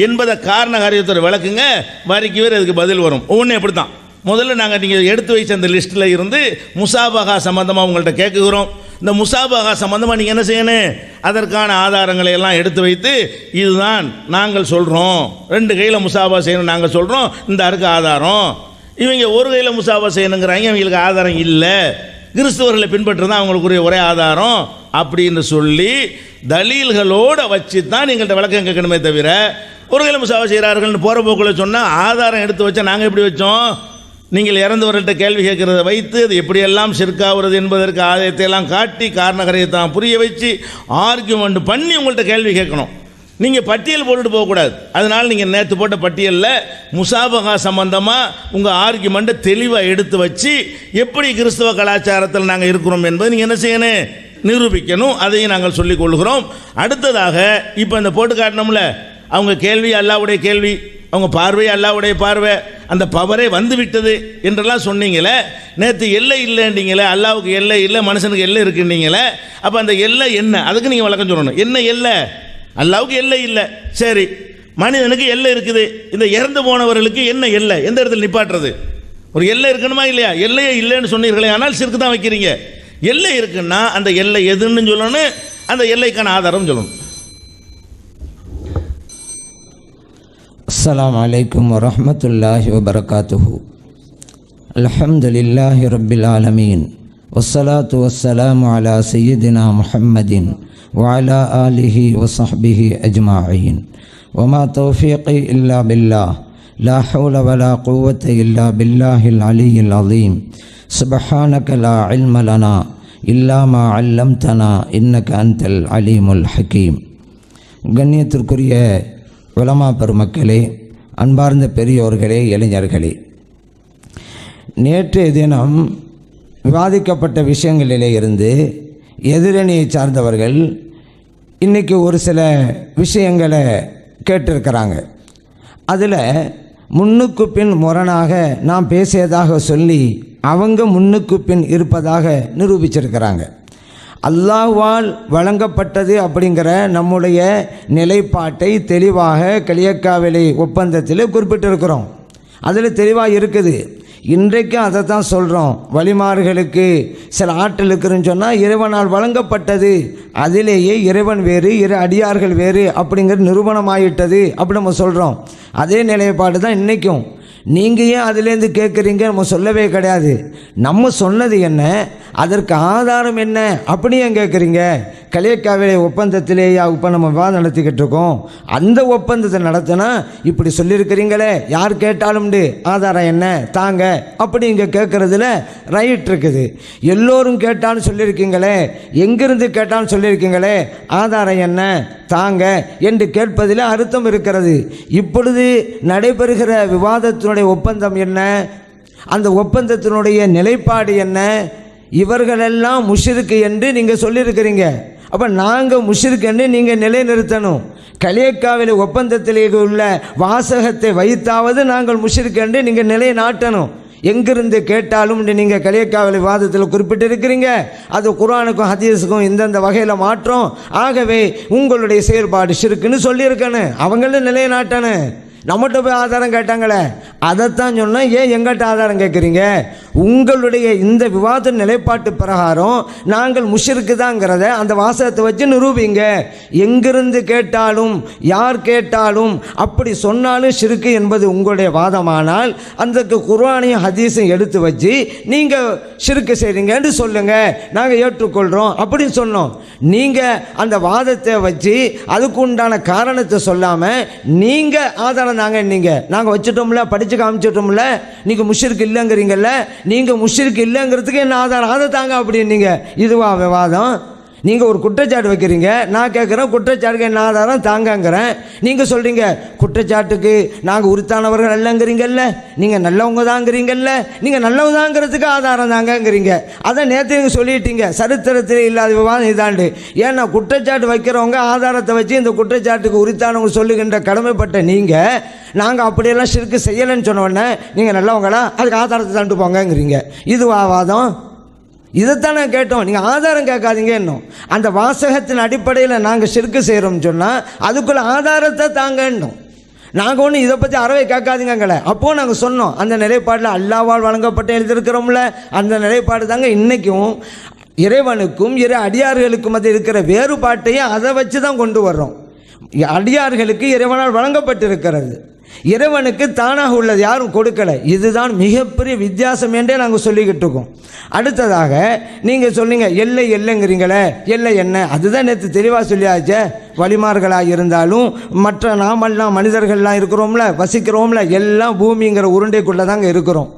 என்பதை காரண காரியத்தோட விளக்குங்க. வரிக்கு வேறு அதுக்கு பதில் வரும். ஒவ்வொன்றும் எப்படி தான். முதல்ல நாங்கள் நீங்கள் எடுத்து வைச்ச அந்த லிஸ்ட்டில் இருந்து முசாபஹா சம்பந்தமாக உங்கள்கிட்ட கேட்குகிறோம். இந்த முசாபஹா சம்பந்தமாக நீங்கள் என்ன செய்யணும், அதற்கான ஆதாரங்களை எல்லாம் எடுத்து வைத்து இதுதான் நாங்கள் சொல்கிறோம், 2 கையில் முசாபா செய்யணும் நாங்கள் சொல்கிறோம், இந்த அருக்கு ஆதாரம். இவங்க ஒரு கையில் முசாபா செய்யணுங்கிறாங்க, இவங்களுக்கு ஆதாரம் இல்லை, கிறிஸ்தவர்களை பின்பற்றுதான் அவங்களுக்குரிய ஒரே ஆதாரம் அப்படின்னு சொல்லி தலீல்களோடு வச்சு தான் எங்கள்கிட்ட விளக்கம் கேட்கணுமே தவிர, ஒரு கையில் முசாபா செய்கிறார்கள்னு போகிற போக்கில் சொன்னால் ஆதாரம் எடுத்து வச்சா நாங்கள் எப்படி வச்சோம்? நீங்கள் இறந்தவர்கள்ட்ட கேள்வி கேட்குறத வைத்து அது எப்படியெல்லாம் சிறுக்காகிறது என்பதற்கு ஆதாயத்தை எல்லாம் காட்டி காரணகரையை தான் புரிய வச்சு ஆர்கியூமெண்ட் பண்ணி உங்கள்கிட்ட கேள்வி கேட்கணும். நீங்கள் பட்டியல் போட்டுட்டு போகக்கூடாது. அதனால் நீங்கள் நேற்று போட்ட பட்டியலில் முசாபஹா சம்பந்தமாக உங்கள் ஆர்கியூமெண்ட்டை தெளிவாக எடுத்து வச்சு எப்படி கிறிஸ்தவ கலாச்சாரத்தில் நாங்கள் இருக்கிறோம் என்பதை நீங்கள் என்ன செய்யணும், நிரூபிக்கணும். அதையும் நாங்கள் சொல்லிக் கொள்கிறோம். அடுத்ததாக இப்போ இந்த போட்டு காட்டணும்ல, அவங்க கேள்வி அல்லாஹ்வுடைய கேள்வி, அவங்க பார்வை அல்லாஹ்வுடைய பார்வை, அந்த பவரே வந்து விட்டது என்றெல்லாம் சொன்னீங்களே. நேற்று எல்லை இல்லைன்றீங்களே, அல்லாஹ்வுக்கு எல்லை இல்லை, மனுஷனுக்கு எல்லை இருக்குன்னீங்களே. அப்போ அந்த எல்லை என்ன, அதுக்கு நீங்கள் விளக்கம் சொல்லணும். என்ன எல்லை? அல்லாஹ்வுக்கு எல்லை இல்லை, சரி. மனிதனுக்கு எல்லை இருக்குது. இந்த இறந்து போனவர்களுக்கு என்ன எல்லை, எந்த இடத்துல நிப்பாட்டுறது? ஒரு எல்லை இருக்கணுமா இல்லையா? எல்லையே இல்லைன்னு சொன்னீர்களே, ஆனால் சிறுக்கு தான் வைக்கிறீங்க. எல்லை இருக்குன்னா அந்த எல்லை எதுன்னு சொல்லணும், அந்த எல்லைக்கான ஆதாரம் சொல்லணும். السلام عليكم ورحمة الله وبركاته. الحمد لله رب العالمين والصلاة والسلام على سيدنا محمد وعلى آله وصحبه أجمعين وما توفيقي إلا بالله لا حول ولا قوة إلا بالله العلي العظيم سبحانك لا علم لنا إلا ما علمتنا إنك أنت العليم الحكيم. கண்ணியத்திற்குரிய உலமா பெருமக்களே, அன்பார்ந்த பெரியோர்களே, இளைஞர்களே, நேற்றைய தினம் விவாதிக்கப்பட்ட விஷயங்களிலே இருந்து எதிரணியை சார்ந்தவர்கள் இன்றைக்கி ஒரு சில விஷயங்களை கேட்டிருக்கிறாங்க. அதில் முன்னுக்கு பின் முரணாக நாம் பேசியதாக சொல்லி அவங்க முன்னுக்கு பின் இருப்பதாக நிரூபிச்சிருக்கிறாங்க. அல்லாஹ்வால் வழங்கப்பட்டது அப்படிங்கிற நம்முடைய நிலைப்பாட்டை தெளிவாக களியக்காவிலை ஒப்பந்தத்தில் குறிப்பிட்டிருக்கிறோம். அதில் தெளிவாக இருக்குது. இன்றைக்கும் அதை தான் சொல்கிறோம். வழிமார்களுக்கு சில ஆற்றல் இருக்குதுன்னு சொன்னால் இறைவனால் வழங்கப்பட்டது, அதிலேயே இறைவன் வேறு இரு அடியார்கள் வேறு அப்படிங்கிற நிரூபணமாயிட்டது அப்படி நம்ம சொல்கிறோம். அதே நிலைப்பாடு தான் இன்றைக்கும். நீங்கள் ஏன் அதுலேருந்து கேட்குறீங்க நம்ம சொல்லவே கிடையாது. நம்ம சொன்னது என்ன, அதற்கு ஆதாரம் என்ன அப்படியும் கேட்குறீங்க. களியக்காவிலை ஒப்பந்தத்திலேயே இப்போ நம்ம விவாதம் நடத்திக்கிட்டு இருக்கோம். அந்த ஒப்பந்தத்தை நடத்தினா இப்படி சொல்லியிருக்கிறீங்களே, யார் கேட்டாலும்ண்டு ஆதாரம் என்ன தாங்க அப்படி இங்கே கேட்குறதுல ரைட் இருக்குது. எல்லோரும் கேட்டாலும் சொல்லியிருக்கீங்களே, எங்கிருந்து கேட்டாலும் சொல்லியிருக்கீங்களே, ஆதாரம் என்ன தாங்க என்று கேட்பதில் அர்த்தம் இருக்கிறது. இப்பொழுது நடைபெறுகிற விவாதத்தினுடைய ஒப்பந்தம் என்ன, அந்த ஒப்பந்தத்தினுடைய நிலைப்பாடு என்ன, இவர்களெல்லாம் முஷ்ரிக்கு என்று நீங்கள் சொல்லியிருக்கிறீங்க. அப்போ நாங்கள் முஷ்ரிக் என்று நீங்கள் நிலைநிறுத்தணும். களியக்காவிலை ஒப்பந்தத்திலே உள்ள வாசகத்தை வைத்தாவது நாங்கள் முஷ்ரிக் என்று நீங்கள் நிலைநாட்டணும். எங்கிருந்து கேட்டாலும் நீங்கள் களியக்காவிலை வாதத்தில் குறிப்பிட்டிருக்கிறீங்க. அது குர்ஆனுக்கும் ஹதீஸுக்கும் இந்தந்த வகையில் மாற்றம். ஆகவே உங்களுடைய செயல்பாடு ஷிர்க்குன்னு சொல்லியிருக்கணும். அவங்களும் நிலைநாட்டணும். நம்மகிட்ட போய் ஆதாரம் கேட்டாங்களே, அதைத்தான் சொன்னால் ஏன் எங்கிட்ட ஆதாரம் கேட்குறீங்க? உங்களுடைய இந்த விவாத நிலைப்பாட்டு பிரகாரம் நாங்கள் முஷ்ரிக்கு தாங்கிறத அந்த வாசகத்தை வச்சு நிரூபிங்க. எங்கிருந்து கேட்டாலும் யார் கேட்டாலும் அப்படி சொன்னாலும் ஷிர்க்கு என்பது உங்களுடைய வாதமானால் அந்த குர்ஆனையும் ஹதீஸையும் எடுத்து வச்சு நீங்கள் ஷிர்க்கு செய்கிறீங்கன்னு சொல்லுங்கள், நாங்கள் ஏற்றுக்கொள்கிறோம் அப்படின்னு சொன்னோம். நீங்கள் அந்த வாதத்தை வச்சு அதுக்கு உண்டான காரணத்தை சொல்லாமல் நீங்கள் ஆதாரம் நாங்கள் வச்சுட்டோம்ல, படித்து காமிச்சிட்டோம்ல, நீங்கள் முஷ்ரிக் இல்லைங்கிறீங்கல்ல, நீங்கள் முஷ்ரிக் இல்லைங்கிறதுக்கு என்ன ஆதாரம், அதை தாங்க அப்படின்னீங்க. இதுவா விவாதம்? நீங்கள் ஒரு குற்றச்சாட்டு வைக்கிறீங்க, நான் கேட்குறேன் குற்றச்சாட்டுக்கு என்ன ஆதாரம் தாங்கங்கிறேன். நீங்கள் சொல்கிறீங்க குற்றச்சாட்டுக்கு நாங்கள் உரித்தானவர்கள் அல்லங்கிறீங்கல்ல, நீங்கள் நல்லவங்க தாங்கிறீங்கல்ல, நீங்கள் நல்லவங்க தாங்கிறதுக்கு ஆதாரம் தாங்கங்கிறீங்க. அதை நேற்று நீங்கள் சொல்லிட்டீங்க. சரித்திரத்தில் இல்லாத விவாதம் இதாண்டு. ஏன்னா குற்றச்சாட்டு வைக்கிறவங்க ஆதாரத்தை வச்சு இந்த குற்றச்சாட்டுக்கு உரித்தானவங்க சொல்லுகின்ற கடமைப்பட்ட நீங்கள், நாங்கள் அப்படியெல்லாம் ஷிர்க்கு செய்யலைன்னு சொன்னோடனே நீங்கள் நல்லவங்களா, அதுக்கு ஆதாரத்தை தாண்டு போங்கங்கிறீங்க. இதுவா வாதம்? இதைத்தானே கேட்டோம். நீங்கள் ஆதாரம் கேட்காதீங்க. இன்னும் அந்த வாசகத்தின் அடிப்படையில் நாங்கள் ஷிர்க்கு செய்கிறோம்னு சொன்னால் அதுக்குள்ள ஆதாரத்தை தாங்கன்னும். நாங்கள் ஒன்றும் இதை பற்றி அறவை கேட்காதீங்களே. அப்போது நாங்கள் சொன்னோம் அந்த நிலைப்பாடில் அல்லாஹ்வால் வழங்கப்பட்டு எழுதியிருக்கிறோம்ல, அந்த நிலைப்பாடு தாங்க இன்றைக்கும் இறைவனுக்கும் இரு அடியார்களுக்கும் அது இருக்கிற வேறுபாட்டையும் அதை வச்சு தான் கொண்டு வர்றோம். அடியார்களுக்கு இறைவனால் வழங்கப்பட்டிருக்கிறது, இறைவனுக்கு தானாக உள்ளது யாரும் கொடுக்கலை. இதுதான் மிகப்பெரிய வித்தியாசம் என்றே நாங்கள் சொல்லிக்கிட்டு இருக்கோம். அடுத்ததாக நீங்கள் சொன்னீங்க எல்லை எல்லைங்கிறீங்களே, எல்லை என்ன? அதுதான் நேற்று தெளிவாக சொல்லியாச்சே. வழிமார்களாக இருந்தாலும் மற்ற நாமெல்லாம் மனிதர்கள்லாம் இருக்கிறோம்ல, வசிக்கிறோம்ல, எல்லாம் பூமிங்கிற உருண்டைக்குள்ளே தாங்க இருக்கிறோம்.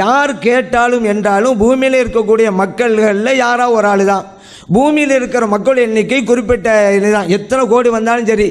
யார் கேட்டாலும் என்றாலும் பூமியில் இருக்கக்கூடிய மக்கள்களில் யாரோ ஒரு ஆள் தான். பூமியில் இருக்கிற மக்கள் எண்ணிக்கை குறிப்பிட்ட இதுதான். எத்தனை கோடி வந்தாலும் சரி,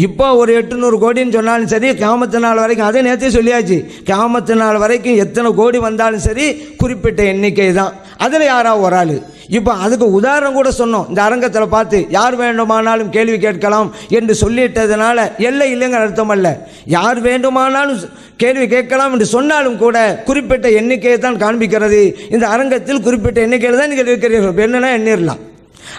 இப்போ ஒரு 800 கோடின்னு சொன்னாலும் சரி, கியாமத்து நாள் வரைக்கும், அதே நேரத்தையும் சொல்லியாச்சு, கியாமத்து நாள் வரைக்கும் எத்தனை கோடி வந்தாலும் சரி குறிப்பிட்ட எண்ணிக்கை தான். அதில் யாராவது ஒரு ஆள். இப்போ அதுக்கு உதாரணம் கூட சொன்னோம். இந்த அரங்கத்தில் பார்த்து யார் வேண்டுமானாலும் கேள்வி கேட்கலாம் என்று சொல்லிட்டதுனால எல்லை இல்லைங்கிற அர்த்தம் அல்ல. யார் வேண்டுமானாலும் கேள்வி கேட்கலாம் என்று சொன்னாலும் கூட குறிப்பிட்ட எண்ணிக்கையை தான் காண்பிக்கிறது. இந்த அரங்கத்தில் குறிப்பிட்ட எண்ணிக்கையில் தான் நீங்கள் இருக்கிறீர்கள், என்னென்னா எண்ணிடலாம்.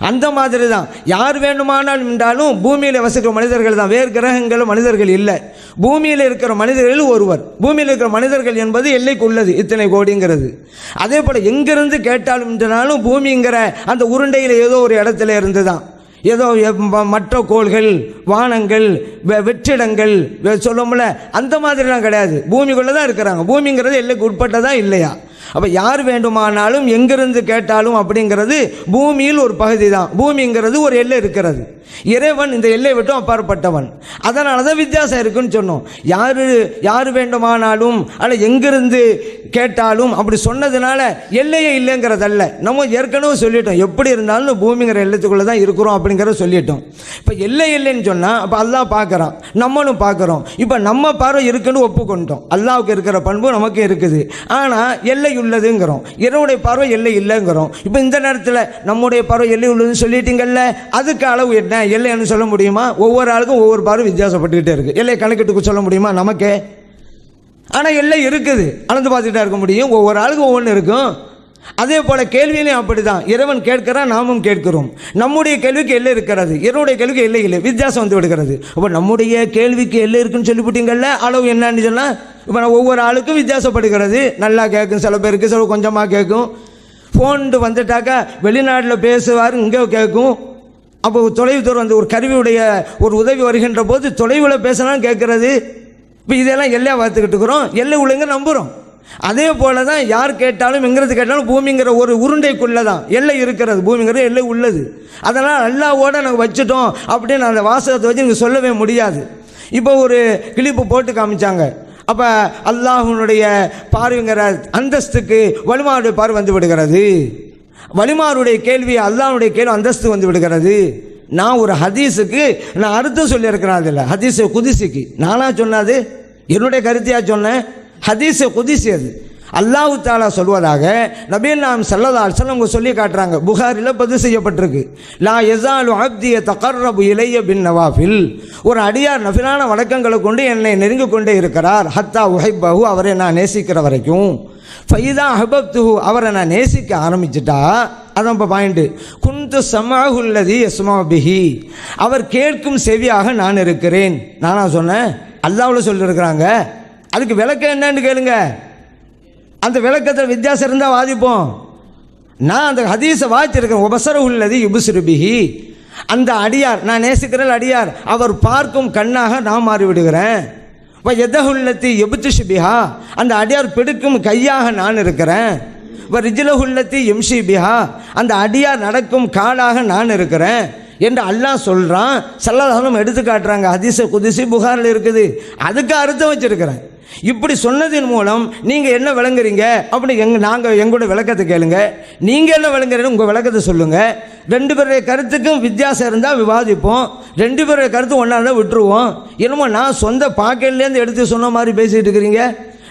அந்த மாதிரி தான் யார் வேண்டுமானாலும் என்றாலும் பூமியில் வசிக்கிற மனிதர்கள் தான், வேறு கிரகங்களும் மனிதர்கள் இல்லை. பூமியில் இருக்கிற மனிதர்கள் ஒருவர். பூமியில் இருக்கிற மனிதர்கள் என்பது எல்லைக்கு உள்ளது, இத்தனை கோடிங்கிறது. அதே போல் எங்கிருந்து கேட்டாலும் என்றாலும் பூமிங்கிற அந்த உருண்டையில் ஏதோ ஒரு இடத்துல இருந்து தான். ஏதோ மற்ற கோள்கள், வானங்கள், வெற்றிடங்கள் சொல்லும்ல, அந்த மாதிரிலாம் கிடையாது. பூமிக்குள்ளே தான் இருக்கிறாங்க. பூமிங்கிறது எல்லைக்கு உட்பட்டதா இல்லையா? அப்போ யார் வேண்டுமானாலும் எங்கிருந்து கேட்டாலும் அப்படிங்கிறது பூமியில் ஒரு பகுதி தான். பூமிங்கிறது ஒரு எல்லை இருக்கிறது. இறைவன் இந்த எல்லை விட்டும் அப்பாற்பட்டவன். அதனால தான் வித்தியாசம் இருக்குன்னு சொன்னோம். யார் வேண்டுமானாலும் அல்ல எங்கிருந்து கேட்டாலும் அப்படி சொன்னதுனால எல்லையே இல்லைங்கிறதல்ல. நம்ம ஏற்கனவே சொல்லிட்டோம், எப்படி இருந்தாலும் பூமிங்கிற எல்லைக்குள்ளே தான் இருக்கிறோம் அப்படிங்கிறத சொல்லிட்டோம். இப்போ எல்லை இல்லைன்னு சொன்னால் அப்போ அல்லாஹ் பார்க்குறான், நம்மளும் பார்க்குறோம். இப்போ நம்ம பார்வை இருக்குன்னு ஒப்புக்கொண்டோம். அல்லாஹ்வுக்கு இருக்கிற பண்பு நமக்கு இருக்குது. ஆனால் எல்லை உள்ளதுங்கிறோம், இறைவனுடைய பார்வை எல்லை இல்லைங்கிறோம். இப்போ இந்த நேரத்தில் நம்முடைய பார்வை எல்லை உள்ளதுன்னு சொல்லிட்டீங்கல்ல, அதுக்கு அளவு என்ன எல்லைன்னு சொல்ல முடியுமா? ஒவ்வொரு ஆளுக்கும் ஒவ்வொரு பார்வை வித்தியாசப்பட்டுக்கிட்டே இருக்கு. எல்லை கணக்கிட்டு சொல்ல முடியுமா நமக்கே? ஆனால் எல்லை இருக்குது, அளந்து பார்த்துக்கிட்டா இருக்க முடியும். ஒவ்வொரு ஆளுக்கும் ஒவ்வொன்று இருக்கும். அதே போல கேள்வியிலையும் அப்படிதான். இறைவன் கேட்கிறான், நாமும் கேட்கிறோம். நம்முடைய கேள்விக்கு எல்லை இருக்கிறது, இறைவனுடைய கேள்விக்கு எல்லை இல்லை, வித்தியாசம் வந்து விடுகிறது. அப்போ நம்முடைய கேள்விக்கு எல்லை இருக்குன்னு சொல்லிவிட்டீங்கல்ல, அளவு என்னன்னு சொன்னால் இப்போ ஒவ்வொரு ஆளுக்கும் வித்தியாசப்படுகிறது. நல்லா கேட்கும், சில பேருக்கு சில கொஞ்சமாக கேட்கும். ஃபோன் வந்துட்டாக்கா வெளிநாட்டில் பேசுவார், இங்கே கேட்கும். அப்போ தொலைவு தூரம் வந்து ஒரு கருவியுடைய ஒரு உதவி வருகின்ற போது தொலைவில் பேசலாம் கேட்கறது. இப்போ இதெல்லாம் எல்லையாக பார்த்துக்கிட்டு இருக்கிறோம், எல்லை உள்ளங்க நம்புகிறோம். அதே போல தான் யார் கேட்டாலும் எங்கிறது கேட்டாலும் பூமிங்கிற ஒரு உருண்டைக்குள்ளே தான் எல்லை இருக்கிறது. பூமிங்கிற எல்லை உள்ளது. அதனால் அல்லாஹ்வோட நாங்கள் வச்சுட்டோம் அப்படின்னு அந்த வாசகத்தை வச்சு நீங்கள் சொல்லவே முடியாது. இப்போ ஒரு கிளிப்பு போட்டு காமிச்சாங்க. அப்போ அல்லாஹ்வுடைய பார்வைங்கிற அந்தஸ்துக்கு வலிமாருடைய பார்வை வந்து விடுகிறது. வலிமாருடைய கேள்வி அல்லாஹ்வுடைய கேள்வி அந்தஸ்து வந்து விடுகிறது. நான் ஒரு ஹதீஸுக்கு நான் அர்த்தம் சொல்லியிருக்கிறேன். அதில் ஹதீஸை குதிசிக்கு நானாக சொன்னாது, என்னுடைய கருத்தையாக சொன்னேன். ஹதீஸை குதிசி அது அல்லாஹ் தாலா சொல்வதாக நபிகள் நாயகம் ஸல்லல்லாஹு அலைஹி வஸல்லம் சொல்லி காட்டுறாங்க. புகாரில் பதிவு செய்யப்பட்டிருக்கு. லா யஸாலு அப்தி யதகர்ரபு இலைய பின் நவாஃபில், ஒரு அடியார் நஃபிலான வழக்கங்களை கொண்டு என்னை நெருங்கி கொண்டே இருக்கிறார். ஹத்தா உஹிப்பஹு, அவரை நான் நேசிக்கிற வரைக்கும். ஃபைதா அஹ்பப்துஹு, அவரை நான் நேசிக்க ஆரம்பிச்சிட்டா, அதான் இப்போ பாயிண்ட். குந்து ஸமாஹுல்லதி யஸ்மா பிஹி, அவர் கேட்கும் செவியாக நான் இருக்கிறேன். நானா சொன்னேன்? அல்லாஹ்வுல சொல்லியிருக்கிறாங்க. அதுக்கு விளக்கம் என்னன்னு கேளுங்க. அந்த விளக்கத்தில் வித்தியாசம் இருந்தால் வாதிப்போம். நான் அந்த ஹதீஸை வாய்ச்சிருக்கேன். உபசரஹுல்லதி யுப்சிரு பிஹி, அந்த அடியார் நான் நேசிக்கிற அடியார் அவர் பார்க்கும் கண்ணாக நான் மாறிவிடுகிறேன். இப்போ எதஹுல்லத்தி எபுத்திஷு பிஹா, அந்த அடியார் பிடிக்கும் கையாக நான் இருக்கிறேன். இப்போ ரிஜ்லஹுல்லத்தி எம்ஷி பிஹா, அந்த அடியார் நடக்கும் காலாக நான் இருக்கிறேன் என்று அல்லாஹ் சொல்கிறான். ஸல்லல்லாஹு அலைஹி வஸல்லம் எடுத்து காட்டுறாங்க. ஹதீஸை குதிசி புகாரில் இருக்குது. அதுக்கு அர்த்தம் வச்சிருக்கிறேன். இப்படி சொன்னதின் மூலம் நீங்கள் என்ன விளங்குறீங்க அப்படி நாங்கள் எங்களோட விளக்கத்தை கேளுங்க. நீங்கள் என்ன விளங்குறீங்க உங்கள் விளக்கத்தை சொல்லுங்கள். ரெண்டு பேருடைய கருத்துக்கும் வித்தியாசம் இருந்தால் விவாதிப்போம். ரெண்டு பேருடைய கருத்து ஒன்றா இருந்தால் விட்டுருவோம். என்னமோ நான் சொந்த பாக்கெட்லேருந்து எடுத்து சொன்ன மாதிரி பேசிகிட்டு இருக்கிறீங்க.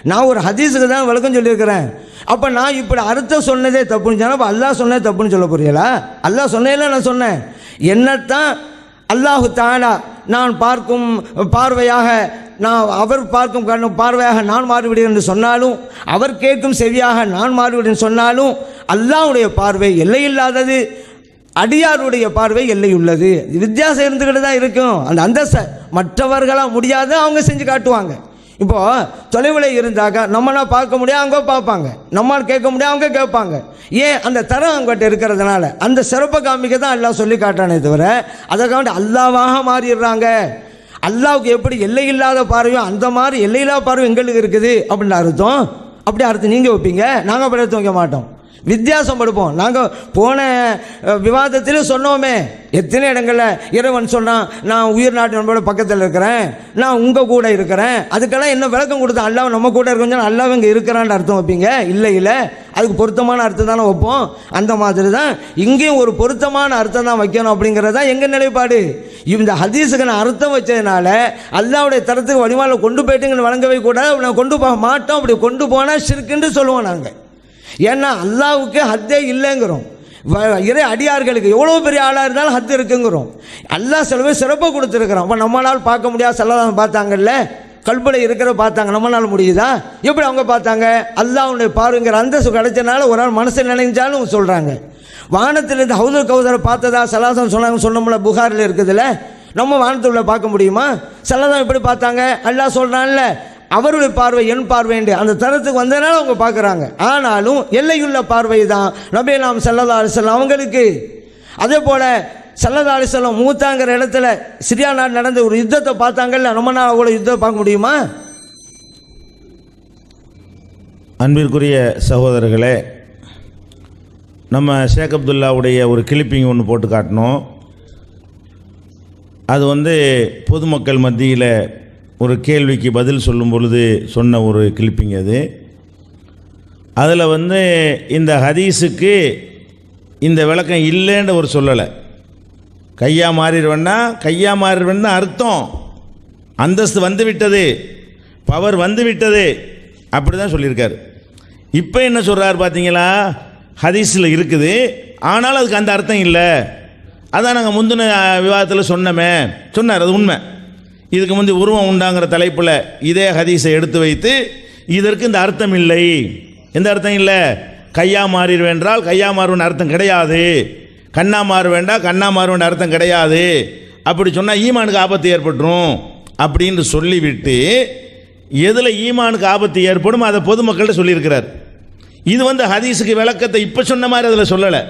நான் ஒரு ஹதீஸுக்கு தான் விளக்கம் சொல்லியிருக்கிறேன். அப்போ நான் இப்படி அர்த்தம் சொன்னதே தப்புன்னு சொன்னால் அப்போ அல்லாஹ் சொன்னதே தப்புன்னு சொல்ல போறீங்களா? அல்லாஹ் சொன்னதில்ல நான் சொன்னேன். என்னத்தான் அல்லாஹு தஆலா நான் பார்க்கும் பார்வையாக, நான் அவர் பார்க்கும் பார்வையாக நான் மாறிவிடுவேன் என்று சொன்னாலும், அவர் கேட்கும் செவியாக நான் மாறிவிடுவேன் சொன்னாலும், அல்லாஹ்வுடைய பார்வை எல்லை இல்லாதது, அடியாருடைய பார்வை எல்லை உள்ளது. வித்தியாசம் இருந்துக்கிட்டு தான் இருக்கும். அந்த அந்தஸ்தை மற்றவர்களாக முடியாத அவங்க செஞ்சு காட்டுவாங்க. இப்போது தொலைவில் இருந்தாக்கா நம்மளால் பார்க்க முடியாது, அவங்க பார்ப்பாங்க. நம்மளால் கேட்க முடியாது, அவங்க கேட்பாங்க. ஏன்? அந்த தரம் அவங்ககிட்ட இருக்கிறதுனால அந்த சிறப்பை காமிக்க தான் அல்லாஹ் சொல்லி காட்டானே தவிர அதற்காண்டி அல்லாவாக மாறிடுறாங்க. அல்லாவுக்கு எப்படி எல்லை இல்லாத பார்வையோ அந்த மாதிரி எல்லை இல்லாத பார்வை எங்களுக்கு இருக்குது அப்படின்னு அர்த்தம். அப்படி அர்த்தம் நீங்கள் வைப்பீங்க, நாங்கள் அப்படி எடுத்து வைக்க மாட்டோம். வித்தியாசம் படுப்போம். நாங்கள் போன விவாதத்திலும் சொன்னோமே, எத்தனை இடங்களில் இறைவன் சொன்னான் நான் உயிர் நாட்டு நம்மளோட பக்கத்தில் இருக்கிறேன், நான் உங்கள் கூட இருக்கிறேன். அதுக்கெல்லாம் என்ன விளக்கம் கொடுத்தேன்? அல்லாஹ் நம்ம கூட இருக்கோம், அல்லாஹ் இங்கே இருக்கிறான்னு அர்த்தம் வைப்பீங்க. இல்லை, அதுக்கு பொருத்தமான அர்த்தம் தானே வைப்போம். அந்த மாதிரி தான் இங்கேயும் ஒரு பொருத்தமான அர்த்தம் தான் வைக்கணும் அப்படிங்கிறது தான் எங்கள் நிலைப்பாடு. இந்த ஹதீஸுக்கு நான் அர்த்தம் வச்சதுனால அல்லாஹ்வுடைய தரத்துக்கு வழிமால கொண்டு போயிட்டுங்கன்னு வழங்கவே கூடாது. நான் கொண்டு போக மாட்டோம். அப்படி கொண்டு போனால் ஷிர்க்குன்னு சொல்லுவோம் நாங்கள். ஏன்னா அல்லாஹ்வுக்கு ஹத்தே இல்லைங்கிறோம். இறை அடியார்களுக்கு எவ்வளோ பெரிய ஆளாக இருந்தாலும் ஹத்து இருக்குங்கிறோம். அல்லாஹ் சிலவே சிறப்பாக கொடுத்துருக்குறோம். அப்போ நம்மளால் பார்க்க முடியாது. ஸல்லல்லாஹு பார்த்தாங்கல்ல, கல்புல இருக்கிற பார்த்தாங்க, நம்மளால் முடியுதா? எப்படி அவங்க பார்த்தாங்க? அல்லாஹ்வுடைய பாருங்கிற அந்தஸ்து கிடைச்சனால ஒரு ஆள் மனசில் நினைஞ்சாலும் சொல்கிறாங்க. வானத்திலிருந்து ஹவுதுல் கௌதரை பார்த்ததா ஸல்லல்லாஹு சொன்னாங்க, சொன்னோம்ல, புகாரில் இருக்குதுல்ல. நம்ம வானத்துள்ள பார்க்க முடியுமா? ஸல்லல்லாஹு எப்படி பார்த்தாங்க? அல்லாஹ் சொல்கிறான்ல, அவருடைய பார்வை என் பார்வை என்று அந்த தரத்துக்கு வந்ததுனால அவங்க பார்க்குறாங்க. ஆனாலும் எல்லையுள்ள பார்வை தான் நபிகள் நாயகம் ஸல்லல்லாஹு அலைஹி வஸல்லம் அவங்களுக்கு. அதே போல் ஸல்லல்லாஹு அலைஹி வஸல்லம் மூத்தாங்கிற இடத்துல சிரியா நாடு நடந்த ஒரு யுத்தத்தை பார்த்தாங்கல்ல, ரொம்ப நாள் கூட யுத்தத்தை பார்க்க முடியுமா? அன்பிற்குரிய சகோதரர்களே, நம்ம ஷேக் அப்துல்லாவுடைய ஒரு கிளிப்பிங் ஒன்று போட்டு காட்டினோம். அது பொதுமக்கள் மத்தியில் ஒரு கேள்விக்கு பதில் சொல்லும் பொழுது சொன்ன ஒரு கிளிப்பிங் அது. அதில் இந்த ஹதீஸுக்கு இந்த விளக்கம் இல்லைன்ற ஒரு சொல்லலை. கையா மாறிடுவேன்னா தான் அர்த்தம். அந்தஸ்து வந்து விட்டது, பவர் வந்து விட்டது, அப்படி தான் சொல்லியிருக்காரு. இப்போ என்ன சொல்கிறார் பார்த்தீங்களா, ஹதீஸில் இருக்குது, ஆனாலும் அதுக்கு அந்த அர்த்தம் இல்லை. அதான் நாங்கள் முந்தின விவாதத்தில் சொன்னார். அது உண்மை. இதுக்கு முந்தி உருவம் உண்டாங்கிற தலைப்பில் இதே ஹதீஸை எடுத்து வைத்து இதற்கு இந்த அர்த்தம் இல்லை. எந்த அர்த்தம் இல்லை? கையா மாறிடுவேன்றால் கையா மாறுவன் அர்த்தம் கிடையாது, கண்ணா மாறுவேண்டா கண்ணா மாறுவன் அர்த்தம் கிடையாது, அப்படி சொன்னால் ஈமானுக்கு ஆபத்து ஏற்பட்டுரும் அப்படின்னு சொல்லிவிட்டு எதில் ஈமானுக்கு ஆபத்து ஏற்படும் அதை பொதுமக்கள்கிட்ட சொல்லியிருக்கிறார். இது ஹதீஸுக்கு விளக்கத்தை இப்போ சொன்ன மாதிரி அதில் சொல்லலை.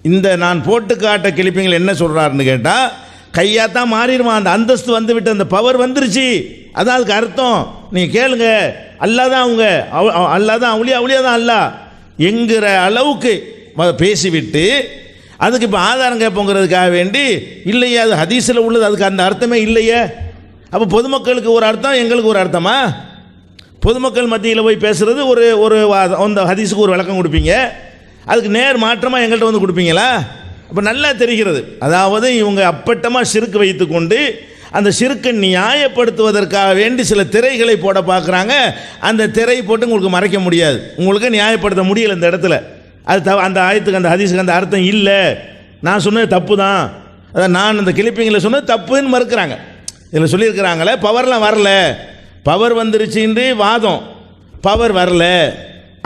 இந்த நான் போட்டு காட்ட கிளிப்பிங்கள் என்ன சொல்கிறாருன்னு கேட்டால், கையாத்தான் மாறிடுவான், அந்த அந்தஸ்து வந்து விட்டு அந்த பவர் வந்துருச்சு, அதான் அதுக்கு அர்த்தம். நீங்கள் கேளுங்க, அல்லா தான் அவங்க, அல்லா தான் அவுளியா தான் அல்லா என்கிற அளவுக்கு பேசிவிட்டு அதுக்கு இப்போ ஆதாரம் கேட்போங்கிறதுக்காக வேண்டி இல்லையே அது ஹதீஸில் உள்ளது, அதுக்கு அந்த அர்த்தமே இல்லையே. அப்போ பொதுமக்களுக்கு ஒரு அர்த்தம், எங்களுக்கு ஒரு அர்த்தமா? பொதுமக்கள் மத்தியில் போய் பேசுகிறது ஒரு அந்த ஹதீஸுக்கு ஒரு விளக்கம் கொடுப்பீங்க, அதுக்கு நேர் மாற்றமாக எங்கள்கிட்ட கொடுப்பீங்களா? அப்போ நல்லா தெரிகிறது. அதாவது இவங்க அப்பட்டமாக சிறுக்கு வைத்து கொண்டு அந்த சிறுக்கை நியாயப்படுத்துவதற்காக வேண்டி சில திரைகளை போட பார்க்குறாங்க. அந்த திரை போட்டு உங்களுக்கு மறைக்க முடியாது, உங்களுக்கு நியாயப்படுத்த முடியலை இந்த இடத்துல. அது அந்த ஆயத்துக்கு அந்த ஹதீஸுக்கு அந்த அர்த்தம் இல்லை, நான் சொன்னது தப்பு தான், அதான் நான் அந்த கிளிப்பிங்கில் சொன்னது தப்புன்னு மறுக்கிறாங்க. இதில் சொல்லியிருக்கிறாங்களே பவர்லாம் வரல, பவர் வந்துருச்சுன்னு வாதம், பவர் வரல,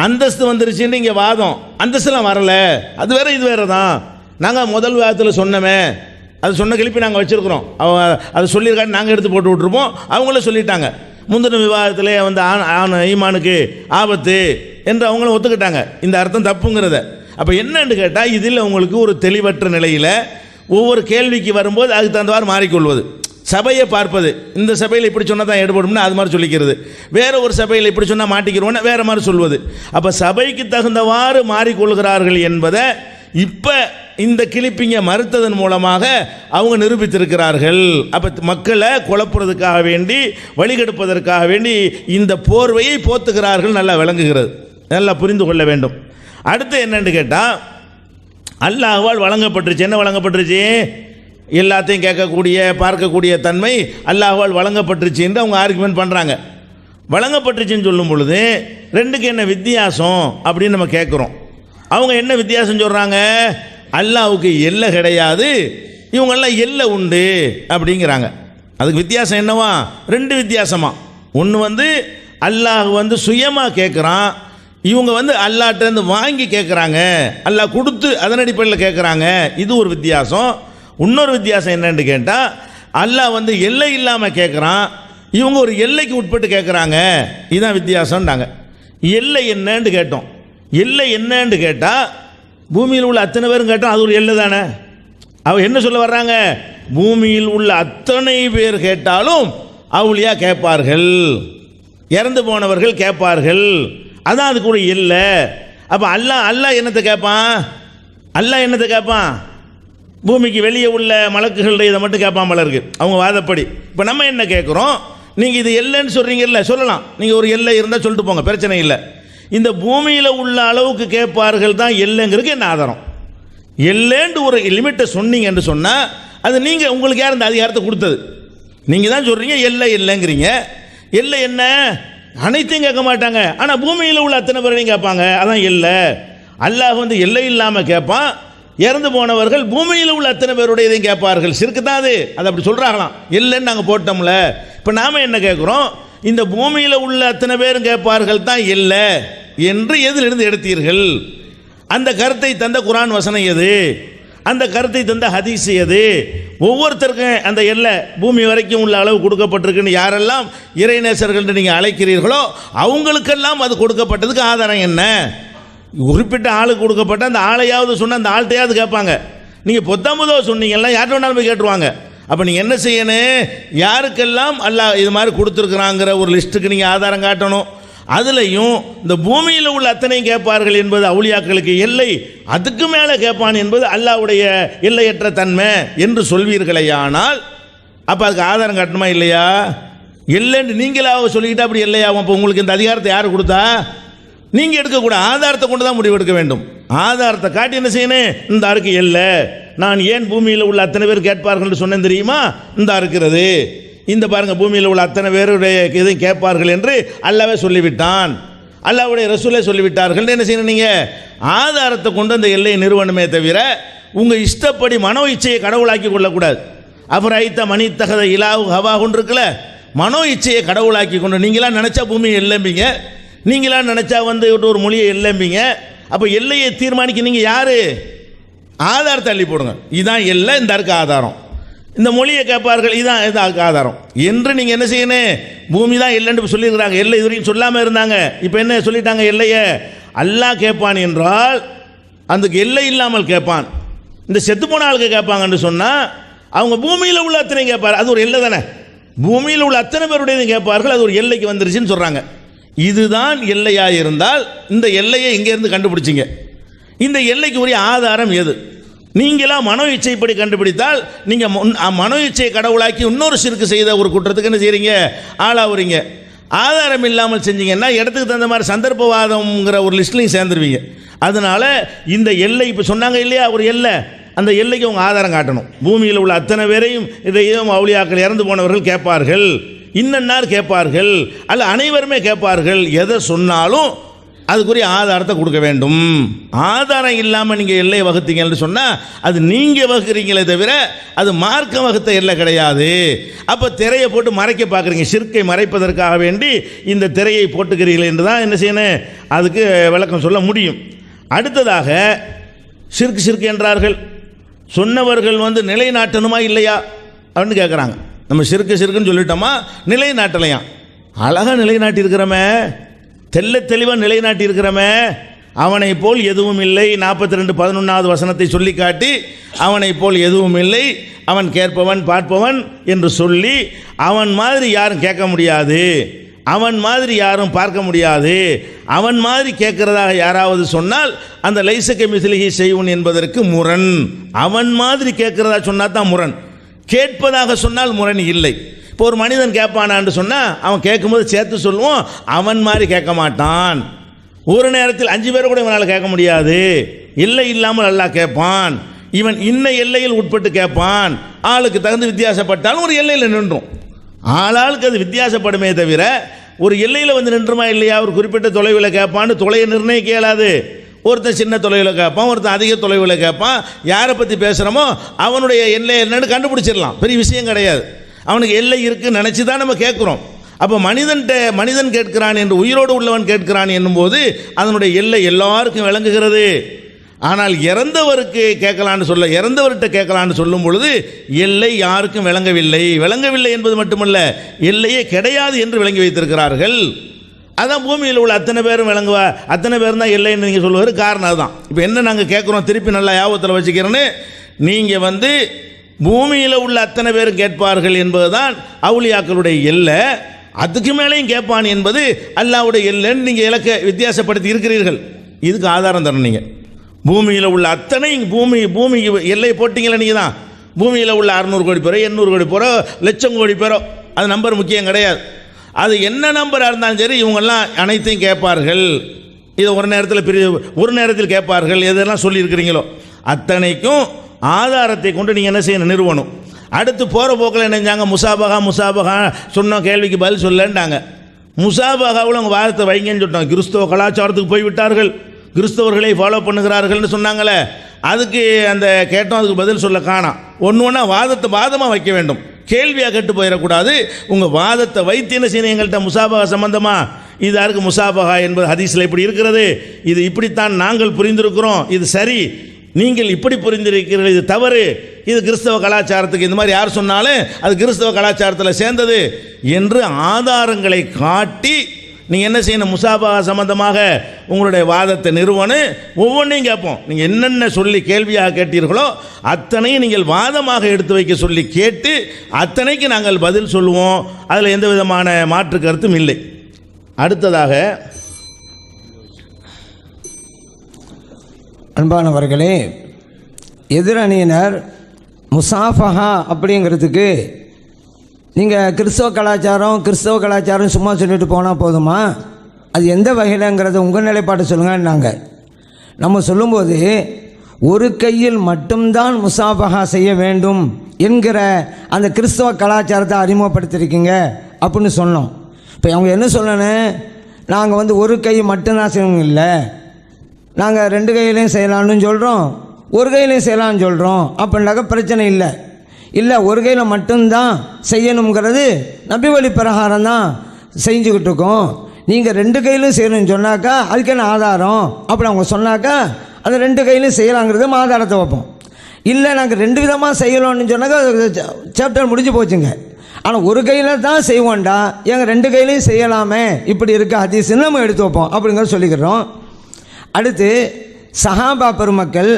அந்தஸ்து வந்துருச்சுன்னு இங்கே வாதம், அந்தஸ்துலாம் வரல, அது வேற இது வேறு தான். நாங்கள் முதல் விவாதத்தில் சொன்னோமே, அது சொன்ன கிளிப்பி நாங்கள் வச்சுருக்குறோம், அதை சொல்லியிருக்காரு, நாங்கள் எடுத்து போட்டு விட்ருப்போம், அவங்களே சொல்லிட்டாங்க. முந்தின விவாதத்திலே ஈமானுக்கு ஆபத்து என்று அவங்களும் ஒத்துக்கிட்டாங்க இந்த அர்த்தம் தப்புங்கிறத. அப்போ என்னன்னு கேட்டால், இதில் உங்களுக்கு ஒரு தெளிவற்ற நிலையில் ஒவ்வொரு கேள்விக்கு வரும்போது அதுக்கு தகுந்தவாறு மாறிக்கொள்வது, சபையை பார்ப்பது, இந்த சபையில் இப்படி சொன்னால் தான் எடுபடும்னா அது மாதிரி சொல்லிக்கிறது, வேறு ஒரு சபையில் இப்படி சொன்னால் மாட்டிக்கிறோன்னா வேறு மாதிரி சொல்வது. அப்போ சபைக்கு தகுந்தவாறு மாறிக்கொள்கிறார்கள் என்பதை இப்போ இந்த கிளிப்பிங்க மறுத்ததன் மூலமாக அவங்க நிரூபித்திருக்கிறார்கள். அப்போ மக்களை குழப்புறதுக்காக வேண்டி, வழிகெடுப்பதற்காக வேண்டி இந்த போர்வையை போத்துகிறார்கள். நல்லா விளங்குகிறது, நல்லா புரிந்து கொள்ள வேண்டும். அடுத்து என்னன்னு கேட்டால், அல்லாஹ்வால் வழங்கப்பட்டுருச்சு. என்ன வழங்கப்பட்டுருச்சு? எல்லாத்தையும் கேட்கக்கூடிய பார்க்கக்கூடிய தன்மை அல்லாஹ்வால் வழங்கப்பட்டுருச்சு என்று அவங்க ஆர்குமெண்ட் பண்ணுறாங்க. வழங்கப்பட்டுருச்சுன்னு சொல்லும் பொழுது ரெண்டுக்கு என்ன வித்தியாசம் அப்படின்னு நம்ம கேட்குறோம். அவங்க என்ன வித்தியாசம் சொல்கிறாங்க? அல்லாஹ்வுக்கு எல்லை கிடையாது, இவங்கெல்லாம் எல்லை உண்டு அப்படிங்கிறாங்க. அதுக்கு வித்தியாசம் என்னவா? ரெண்டு வித்தியாசமா. ஒன்று அல்லாஹ் சுயமாக கேட்குறான், இவங்க அல்லாஹ்ட்டேருந்து வாங்கி கேட்குறாங்க, அல்லாஹ் கொடுத்து அதன் அடிப்படையில் கேட்குறாங்க, இது ஒரு வித்தியாசம். இன்னொரு வித்தியாசம் என்னன்னு கேட்டால், அல்லாஹ் எல்லை இல்லாமல் கேட்குறான், இவங்க ஒரு எல்லைக்கு உட்பட்டு கேட்குறாங்க, இதுதான் வித்தியாசம்னாங்க. எல்லை என்னன்னு கேட்டோம். எல்லை என்னன்னு கேட்டால், பூமியில் உள்ள அத்தனை பேரும் கேட்டால் அது ஒரு எல்லை தானே. அவ என்ன சொல்ல வர்றாங்க? பூமியில் உள்ள அத்தனை பேர் கேட்டாலும் அவுலியா கேட்பார்கள், இறந்து போனவர்கள் கேட்பார்கள், அதான் அதுக்கு ஒரு எல்லை. அப்போ அல்லாஹ் என்னத்தை கேட்பான்? அல்லாஹ் என்னத்தை கேட்பான்? பூமிக்கு வெளியே உள்ள மலக்குகளுடைய இதை மட்டும் கேட்பான் போல இருக்கு அவங்க வாதப்படி. இப்போ நம்ம என்ன கேட்குறோம்? நீங்கள் இது எல்லைன்னு சொல்கிறீங்கல்ல, சொல்லலாம், நீங்கள் ஒரு எல்லை இருந்தால் சொல்லிட்டு போங்க, பிரச்சனை இல்லை. இந்த பூமியில் உள்ள அளவுக்கு கேட்பார்கள் தான் எல்லைங்கிறதுக்கு என்ன ஆதாரம்? எல்லைன்னு ஒரு லிமிட்டை சொன்னீங்க என்று சொன்னால் அது நீங்கள் உங்களுக்கு யார் இந்த அதிகாரத்தை கொடுத்தது? நீங்கள் தான் சொல்கிறீங்க எல்லை இல்லைங்கிறீங்க. எல்லை என்ன? அனைத்தையும் கேட்க மாட்டாங்க, ஆனால் பூமியில் உள்ள அத்தனை பேரையும் கேட்பாங்க, அதான் எல்லை. அல்லாஹ் எல்லை இல்லாமல் கேட்பான், இறந்து போனவர்கள் பூமியில் உள்ள அத்தனை பேருடைய இதையும் கேட்பார்கள். சிறுக்கு தான் அது அப்படி சொல்கிறாங்களாம். இல்லைன்னு நாங்கள் போட்டோம்ல. இப்போ நாம் என்ன கேட்குறோம்? இந்த பூமியில் உள்ள அத்தனை பேரும் கேட்பார்கள் தான் இல்லை என்று எதிலிருந்து எடுத்தீர்கள்? அந்த கருத்தை தந்த குர்ஆன் வசனம் எது? அந்த கருத்தை தந்த ஹதீஸ் எது? ஒவ்வொருத்தருக்கும் அந்த எல்லை பூமி வரைக்கும் உள்ள அளவு கொடுக்கப்பட்டிருக்குன்னு யாரெல்லாம் இறைநேசர்கள் நீங்கள் அழைக்கிறீர்களோ அவங்களுக்கெல்லாம் அது கொடுக்கப்பட்டதுக்கு ஆதாரம் என்ன? குறிப்பிட்ட ஆளுக்கு கொடுக்கப்பட்ட அந்த ஆளையாவது சொன்ன அந்த ஆள்கிட்டையாவது கேட்பாங்க. நீங்கள் பொத்தாமதோ சொன்னீங்கன்னா யார்கிட்ட வேணாலும் போய் கேட்டுருவாங்க. அப்போ நீங்கள் என்ன செய்யணும், யாருக்கெல்லாம் அல்லாஹ் இது மாதிரி கொடுத்துருக்குறாங்கிற ஒரு லிஸ்ட்டுக்கு நீங்கள் ஆதாரம் காட்டணும். அதுலேயும் இந்த பூமியில் உள்ள அத்தனையும் கேட்பார்கள் என்பது அவுலியாக்களுக்கு எல்லை, அதுக்கு மேலே கேட்பான் என்பது அல்லாஹ்வுடைய எல்லையற்ற தன்மை என்று சொல்வீர்களேயானால் அப்போ அதுக்கு ஆதாரம் காட்டணுமா இல்லையா? இல்லைன்னு நீங்களாக சொல்லிக்கிட்டா அப்படி இல்லையாவும். அப்போ உங்களுக்கு இந்த அதிகாரத்தை யார் கொடுத்தா? நீங்கள் எடுக்கக்கூடாது, ஆதாரத்தை கொண்டு தான் முடிவு எடுக்க வேண்டும். ஆதாரத்தை காட்டி என்ன செய்யணும், இந்த அருக்கு இல்லை, நான் ஏன் பூமியில் உள்ள அத்தனை பேர் கேட்பார்கள் சொன்னேன் தெரியுமா, இந்த இருக்கிறது, இந்த பாருங்க பூமியில் உள்ள அத்தனை பேருடைய இதை கேட்பார்கள் என்று அல்லாஹ்வே சொல்லிவிட்டான், அல்லாஹ்வுடைய ரசூலே சொல்லிவிட்டார்கள். என்ன செய்யணும், நீங்கள் ஆதாரத்தை கொண்டு அந்த எல்லையை நிறுவனமே தவிர உங்கள் இஷ்டப்படி மனோ இச்சையை கடவுளாக்கி கொள்ளக்கூடாது. அப்புறம் ஐத்த மணி தகத இலாவு ஹவா கொண்டு இருக்குல்ல, மனோ இச்சையை கடவுளாக்கி கொண்டு நீங்களாம் நினச்சா பூமியை இல்லைம்பிங்க, நீங்களாம் நினச்சா ஒரு மொழியை இல்லைம்பிங்க. அப்போ எல்லையை தீர்மானிக்க நீங்கள் யார்? ஆதாரத்தை அள்ளி போடுங்க, இதுதான் எல்லை, இந்த இருக்க ஆதாரம், இந்த மொழியை கேட்பார்கள், இதுதான் இதுக்கு ஆதாரம் என்று நீங்கள் என்ன செய்யணும், பூமி தான் இல்லைன்னு சொல்லியிருக்கிறாங்க. எல்லை இது வரைக்கும் சொல்லாமல் இருந்தாங்க, இப்போ என்ன சொல்லிட்டாங்க, எல்லையை அல்லாஹ் கேட்பான் என்றால் அதுக்கு எல்லை இல்லாமல் கேட்பான். இந்த செத்து போன ஆளுக்கு கேட்பாங்கன்னு சொன்னால் அவங்க பூமியில் உள்ள அத்தனை கேட்பார், அது ஒரு எல்லை தானே, பூமியில் உள்ள அத்தனை பேருடையது கேட்பார்கள், அது ஒரு எல்லைக்கு வந்துருச்சுன்னு சொல்கிறாங்க. இதுதான் எல்லையாக இருந்தால் இந்த எல்லையை எங்கேருந்து கண்டுபிடிச்சிங்க, இந்த எல்லைக்கு உரிய ஆதாரம் எது? நீங்களாம் மனோ இச்சைப்படி கண்டுபிடித்தால் நீங்கள் மனோ இச்சையை கடவுளாக்கி இன்னொரு சிறுக்கு செய்த ஒரு குற்றத்துக்கு என்ன செய்கிறீங்க, ஆளாவுறீங்க. ஆதாரம் இல்லாமல் செஞ்சீங்கன்னா இடத்துக்கு தகுந்த மாதிரி சந்தர்ப்பவாதம்ங்கிற ஒரு லிஸ்ட்லையும் சேர்ந்துருவீங்க. அதனால் இந்த எல்லை இப்போ சொன்னாங்க இல்லையா, ஒரு எல்லை, அந்த எல்லைக்கு அவங்க ஆதாரம் காட்டணும். பூமியில் உள்ள அத்தனை பேரையும் இதையும் அவுலியாக்கள் இறந்து போனவர்கள் கேட்பார்கள், இன்னன்னார் கேட்பார்கள், அல்ல அனைவருமே கேட்பார்கள், எதை சொன்னாலும் அதுக்குரிய ஆதாரத்தை கொடுக்க வேண்டும். ஆதாரம் இல்லாமல் நீங்கள் எல்லையை வகுத்தீங்கன்னு சொன்னால் அது நீங்கள் வகுக்கிறீங்களே தவிர அது மார்க்கம் வகுத்த எல்லை கிடையாது. அப்போ திரையை போட்டு மறைக்க பார்க்குறீங்க, ஷிர்க்கை மறைப்பதற்காக வேண்டி இந்த திரையை போட்டுக்கிறீர்கள் என்று தான் என்ன செய்யணும், அதுக்கு விளக்கம் சொல்ல முடியும். அடுத்ததாக ஷிர்க் என்றார்கள், சொன்னவர்கள் நிலைநாட்டணுமா இல்லையா அப்படின்னு கேட்குறாங்க. நம்ம ஷிர்க்குன்னு சொல்லிட்டோமா, நிலைநாட்டலையா? அழகாக நிலைநாட்டி இருக்கிறோமே, தெல்ல தெளிவாக நிலைநாட்டி இருக்கிறோமே. அவனை போல் எதுவும் இல்லை, 42:11 வசனத்தை சொல்லி காட்டி அவனை போல் எதுவும் இல்லை, அவன் கேட்பவன் பார்ப்பவன் என்று சொல்லி அவன் மாதிரி யாரும் கேட்க முடியாது, அவன் மாதிரி யாரும் பார்க்க முடியாது, அவன் மாதிரி கேட்கிறதாக யாராவது சொன்னால் அந்த லைசக மிஸ்லிஹி செய்வன் என்பதற்கு முரண். அவன் மாதிரி கேட்கிறதா சொன்னா தான் முரண், கேட்பதாக சொன்னால் முரண் இல்லை. இப்போ ஒரு மனிதன் கேட்பானான்னு சொன்னால் அவன் கேட்கும்போது சேர்த்து சொல்லுவோம், அவன் மாதிரி கேட்க மாட்டான். ஒரு நேரத்தில் 5 பேரை கூட இவனால் கேட்க முடியாது, எல்லை இல்லாமல் அல்லாஹ் கேட்பான். இவன் இன்ன எல்லையில் உட்பட்டு கேட்பான், ஆளுக்கு தகுந்து வித்தியாசப்பட்டாலும் ஒரு எல்லையில் நின்றும். ஆளாளுக்கு அது வித்தியாசப்படுமே தவிர ஒரு எல்லையில் நின்றுமா இல்லையா? ஒரு குறிப்பிட்ட தொலைவில் கேட்பான்னு தொலையை நிர்ணயிக்க இயலாது. ஒருத்தன் சின்ன தொலைவில் கேட்பான், ஒருத்தன் அதிக தொலைவில் கேட்பான். யாரை பற்றி பேசுகிறோமோ அவனுடைய எல்லை என்னன்னு கண்டுபிடிச்சிடலாம், பெரிய விஷயம் கிடையாது. அவனுக்கு எல்லை இருக்குன்னு நினச்சி தான் நம்ம கேட்குறோம். அப்போ மனிதன் கேட்கிறான் என்று, உயிரோடு உள்ளவன் கேட்கிறான் என்னும்போது அதனுடைய எல்லை எல்லாருக்கும் விளங்குகிறது. ஆனால் இறந்தவருக்கு கேட்கலான்னு இறந்தவர்கிட்ட கேட்கலான்னு சொல்லும் பொழுது எல்லை யாருக்கும் விளங்கவில்லை என்பது மட்டுமல்ல, எல்லையே கிடையாது என்று விளங்கி வைத்திருக்கிறார்கள். அதான் பூமியில் உள்ள அத்தனை பேரும் விளங்குவா, அத்தனை பேரும் தான் எல்லைன்னு நீங்கள் சொல்லுவார். காரணம் அதுதான். இப்போ என்ன நாங்கள் கேட்குறோம், திருப்பி நல்லா ஞாபகத்தில் வச்சுக்கிறேன்னு, நீங்கள் பூமியில் உள்ள அத்தனை பேரும் கேட்பார்கள் என்பதுதான் அவுலியாக்களுடைய எல்லை, அதுக்கு மேலேயும் கேட்பான் என்பது அல்லாஹ்வுடைய எல்லைன்னு நீங்கள் இலக்க வித்தியாசப்படுத்தி இருக்கிறீர்கள். இதுக்கு ஆதாரம் தரணும். நீங்கள் பூமியில் உள்ள அத்தனை பூமி எல்லை போட்டிங்களே, நீங்கள் தான் பூமியில் உள்ள 600 கோடி பேரோ 800 கோடி பேரோ லட்சம் கோடி பேரோ அது நம்பர் முக்கியம் கிடையாது. அது என்ன நம்பராக இருந்தாலும் சரி இவங்கெல்லாம் அனைத்தையும் கேட்பார்கள். இதை ஒரு நேரத்தில் கேட்பார்கள், எதெல்லாம் சொல்லியிருக்கிறீங்களோ அத்தனைக்கும் ஆதாரத்தை கொண்டு நீங்கள் என்ன செய்யணும், நிறுவனம். அடுத்து போகிற போக்கில் நினைஞ்சாங்க முசாபகா சொன்ன கேள்விக்கு பதில் சொல்லண்டாங்க. முசாபகாவில் அவங்க வாதத்தை வைங்கன்னு சொன்னாங்க. கிறிஸ்தவ கலாச்சாரத்துக்கு போய்விட்டார்கள், கிறிஸ்தவர்களை ஃபாலோ பண்ணுகிறார்கள்னு சொன்னாங்களே, அதுக்கு அந்த கேட்டோம், அதுக்கு பதில் சொல்ல காணாம். ஒன்று வாதமாக வைக்க வேண்டும், கேள்வியாக கெட்டு போயிடக்கூடாது. உங்கள் வாதத்தை வைத்து என்ன செய்யணும், எங்கள்கிட்ட முசாபகா சம்பந்தமாக இது யாருக்கு முசாபகா என்பது ஹதீஸில் இப்படி இருக்கிறது, இது இப்படித்தான் நாங்கள் புரிந்திருக்கிறோம், இது சரி, நீங்கள் இப்படி புரிந்திருக்கிறீர்கள், இது தவறு, இது கிறிஸ்தவ கலாச்சாரத்துக்கு இந்த மாதிரி யார் சொன்னாலும் அது கிறிஸ்தவ கலாச்சாரத்தில் சேர்ந்தது என்று ஆதாரங்களை காட்டி நீங்கள் என்ன செய்யணும், முசாபா சம்பந்தமாக உங்களுடைய வாதத்தை நிறுவனம் ஒவ்வொன்றையும் கேட்போம். நீங்கள் என்னென்ன சொல்லி கேள்வியாக கேட்டீர்களோ அத்தனையும் நீங்கள் வாதமாக எடுத்து வைக்க சொல்லி கேட்டு அத்தனைக்கு நாங்கள் பதில் சொல்லுவோம். அதில் எந்த விதமான மாற்று கருத்தும் இல்லை. அடுத்ததாக, அன்பானவர்களே, எதிரணியினர் முசாஃபஹா அப்படிங்கிறதுக்கு நீங்கள் கிறிஸ்தவ கலாச்சாரம் சும்மா சொல்லிட்டு போனால் போதுமா? அது எந்த வகையிலங்கிறத உங்கள் நிலைப்பாட்டை சொல்லுங்கன்னாங்க. நம்ம சொல்லும்போது ஒரு கையில் மட்டும்தான் முசாஃபஹா செய்ய வேண்டும் என்கிற அந்த கிறிஸ்தவ கலாச்சாரத்தை அறிமுகப்படுத்தியிருக்கீங்க அப்படின்னு சொன்னோம். இப்போ அவங்க என்ன சொல்லணும், நாங்கள் ஒரு கை மட்டும்தான் செய்யணும், இல்லை நாங்கள் 2 கையிலையும் செய்யலான்னு சொல்கிறோம், ஒரு கையிலையும் செய்யலான்னு சொல்கிறோம் அப்படின்னாக்க பிரச்சனை இல்லை. இல்லை ஒரு கையில் மட்டும்தான் செய்யணுங்கிறது நபி வழி பிரகாரம் தான் செஞ்சுக்கிட்டு இருக்கோம். நீங்கள் 2 கையிலும் செய்யணும்னு சொன்னாக்கா அதுக்கு என்ன ஆதாரம் அப்படி அவங்க சொன்னாக்கா அந்த 2 கையிலையும் செய்யலாங்கிறது ஆதாரத்தை வைப்போம். இல்லை நாங்கள் 2 விதமாக செய்யலாம்னு சொன்னாக்கா சாப்டர் முடிஞ்சு போச்சுங்க. ஆனால் ஒரு கையில் தான் செய்வோம்டா, எங்கள் 2 கையிலையும் செய்யலாமே, இப்படி இருக்க ஹதீஸ்ன்னு நம்ம எடுத்து வைப்போம் அப்படிங்கிறத சொல்லிக்கிறோம். அடுத்து சஹாபா பெருமக்கள்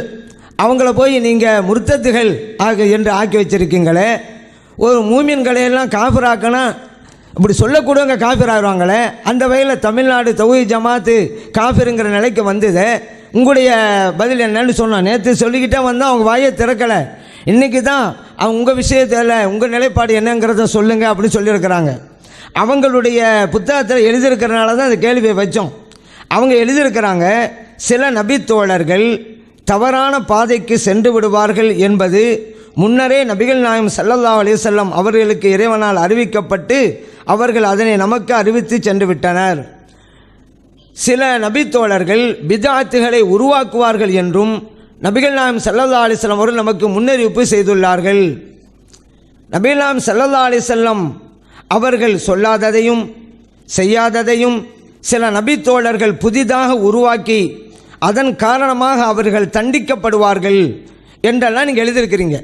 அவங்கள போய் நீங்கள் முர்த்தத்துகள் என்று ஆக்கி வச்சுருக்கீங்களே, ஒரு மூமின்களையெல்லாம் காஃபிராக்கணும் இப்படி சொல்லக்கூடவங்க காஃபிர் ஆகிடுவாங்களே, அந்த வகையில் தமிழ்நாடு தௌஹீத் ஜமாத்து காஃபிருங்கிற நிலைக்கு வந்தது. உங்களுடைய பதில் என்னன்னு சொன்னோம். நேற்று சொல்லிக்கிட்டே வந்தால் அவங்க வாயை திறக்கலை. இன்றைக்கி தான் அவங்க உங்கள் விஷயத்தில் உங்கள் நிலைப்பாடு என்னங்கிறத சொல்லுங்கள் அப்படின்னு சொல்லியிருக்கிறாங்க. அவங்களுடைய புத்தகத்தில் எழுதியிருக்கிறனால தான் அந்த கேள்வியை வச்சோம். அவங்க எழுதியிருக்கிறாங்க, சில நபித்தோழர்கள் தவறான பாதைக்கு சென்று விடுவார்கள் என்பது முன்னரே நபிகள் நாயகம் ஸல்லல்லாஹு அலைஹி வஸல்லம் அவர்களுக்கு இறைவனால் அறிவிக்கப்பட்டு அவர்கள் அதனை நமக்கு அறிவித்து சென்று விட்டனர். சில நபித்தோழர்கள் பித்அத்துகளை உருவாக்குவார்கள் என்றும் நபிகள் நாயகம் ஸல்லல்லாஹு அலைஹி வஸல்லம் அவர்கள் நமக்கு முன்னறிவிப்பு செய்துள்ளார்கள். நபிகள் நாயகம் ஸல்லல்லாஹு அலைஹி வஸல்லம் அவர்கள் சொல்லாததையும் செய்யாததையும் சில நபித்தோழர்கள் புதிதாக உருவாக்கி அதன் காரணமாக அவர்கள் தண்டிக்கப்படுவார்கள் என்றெல்லாம் நீங்கள் எழுதியிருக்கிறீங்க.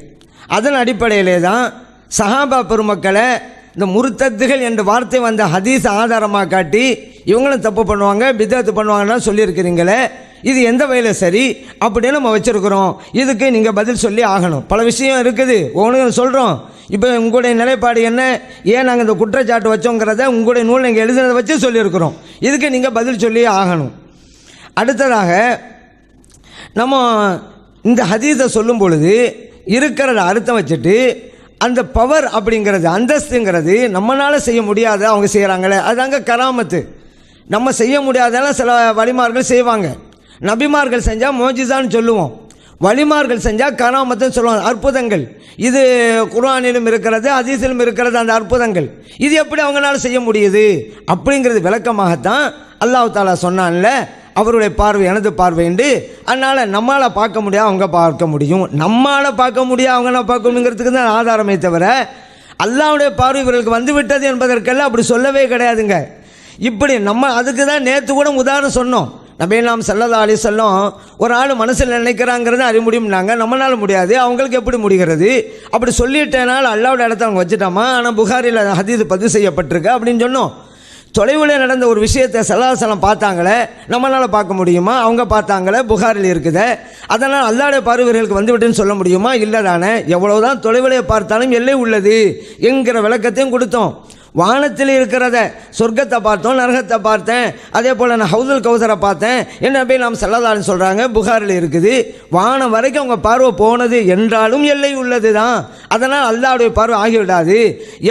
அதன் அடிப்படையிலே தான் சஹாபா பெருமக்களை இந்த முர்த்தத்துகள் என்ற வார்த்தை வந்த ஹதீஸ் ஆதாரமாக காட்டி இவங்களும் தப்பு பண்ணுவாங்க, பித்அத்து பண்ணுவாங்கன்னு சொல்லியிருக்கிறீங்களே, இது எந்த வகையில் சரி அப்படின்னு நம்ம வச்சுருக்கிறோம். இதுக்கு நீங்கள் பதில் சொல்லி ஆகணும். பல விஷயம் இருக்குது, ஒன்று சொல்கிறோம். இப்போ உங்களுடைய நிலைப்பாடு என்ன, ஏன் நாங்கள் இந்த குற்றச்சாட்டு வச்சோங்கிறத உங்களுடைய நூல் நீங்கள் எழுதுனதை வச்சு சொல்லியிருக்கிறோம். இதுக்கு நீங்கள் பதில் சொல்லி ஆகணும். அடுத்ததாக, நம்ம இந்த ஹதீஸை சொல்லும் பொழுது இருக்கிறத அர்த்தம் வச்சுட்டு அந்த பவர் அப்படிங்கிறது, அந்தஸ்துங்கிறது நம்மளால் செய்ய முடியாத அவங்க செய்கிறாங்களே, அதுதாங்க கராமத்து. நம்ம செய்ய முடியாதெல்லாம் சில வலிமார்கள் செய்வாங்க. நபிமார்கள் செஞ்சால் மோஜிசான்னு சொல்லுவோம், வலிமார்கள் செஞ்சால் கராமத்துன்னு சொல்லுவாங்க, அற்புதங்கள். இது குர்ஆனிலும் இருக்கிறது, ஹதீஸிலும் இருக்கிறது அந்த அற்புதங்கள். இது எப்படி அவங்களால செய்ய முடியுது அப்படிங்கிறது விளக்கமாகத்தான் அல்லாஹ் தஆலா சொன்னான்ல, அவருடைய பார்வை எனது பார்வைண்டு. அதனால் நம்மளால் பார்க்க முடியாது, அவங்க பார்க்க முடியும். நம்மளால் பார்க்க முடியாது, அவங்கள பார்க்க முடியுங்கிறதுக்கு தான் ஆதாரமே தவிர அல்லாஹ்வுடைய பார்வை இவர்களுக்கு வந்து விட்டது என்பதற்கெல்லாம் அப்படி சொல்லவே கிடையாதுங்க. இப்படி நம்ம அதுக்கு தான் நேற்று கூட உதாரணம் சொன்னோம். நபிகள் நாயகம் ஸல்லல்லாஹு அலைஹி வஸல்லம் ஒரு ஆள் மனசில் நினைக்கிறாங்கிறத அறிய முடியும்னாங்க, நம்மளால முடியாது, அவங்களுக்கு எப்படி முடிகிறது? அப்படி சொல்லிட்டேனால அல்லாஹ்வுடைய இடத்த அவங்க வச்சுட்டாமா. ஆனால் புகாரில் ஹதீஸ் பதிவு செய்யப்பட்டிருக்கு அப்படின்னு சொன்னோம். தொலைவில் நடந்த ஒரு விஷயத்தை ஸல்லல்லாஹு அலைஹி வஸல்லம் பார்த்தாங்களே, நம்மளால் பார்க்க முடியுமா? அவங்க பார்த்தாங்களே, புகாரில் இருக்குது. அதனால் அல்லாஹ்வுடைய பார்வைகளுக்கு வந்துவிட்டுன்னு சொல்ல முடியுமா? இல்லை தானே. எவ்வளவுதான் தொலைவிலே பார்த்தாலும் எல்லை உள்ளது என்கிற விளக்கத்தையும் கொடுத்தோம். வானத்தில் இருக்கிறத சொர்க்கத்தை பார்த்தோம், நரகத்தை பார்த்தேன், அதே போல் நான் ஹவுதுல் கௌசரை பார்த்தேன் என்ன போய் நாம் ஸல்லல்லாஹு சொல்கிறாங்க, புகாரில் இருக்குது. வானம் வரைக்கும் அவங்க பார்வை போனது என்றாலும் எல்லை உள்ளது தான். அதனால் அல்லாஹ்வுடைய பார்வை ஆகிவிடாது.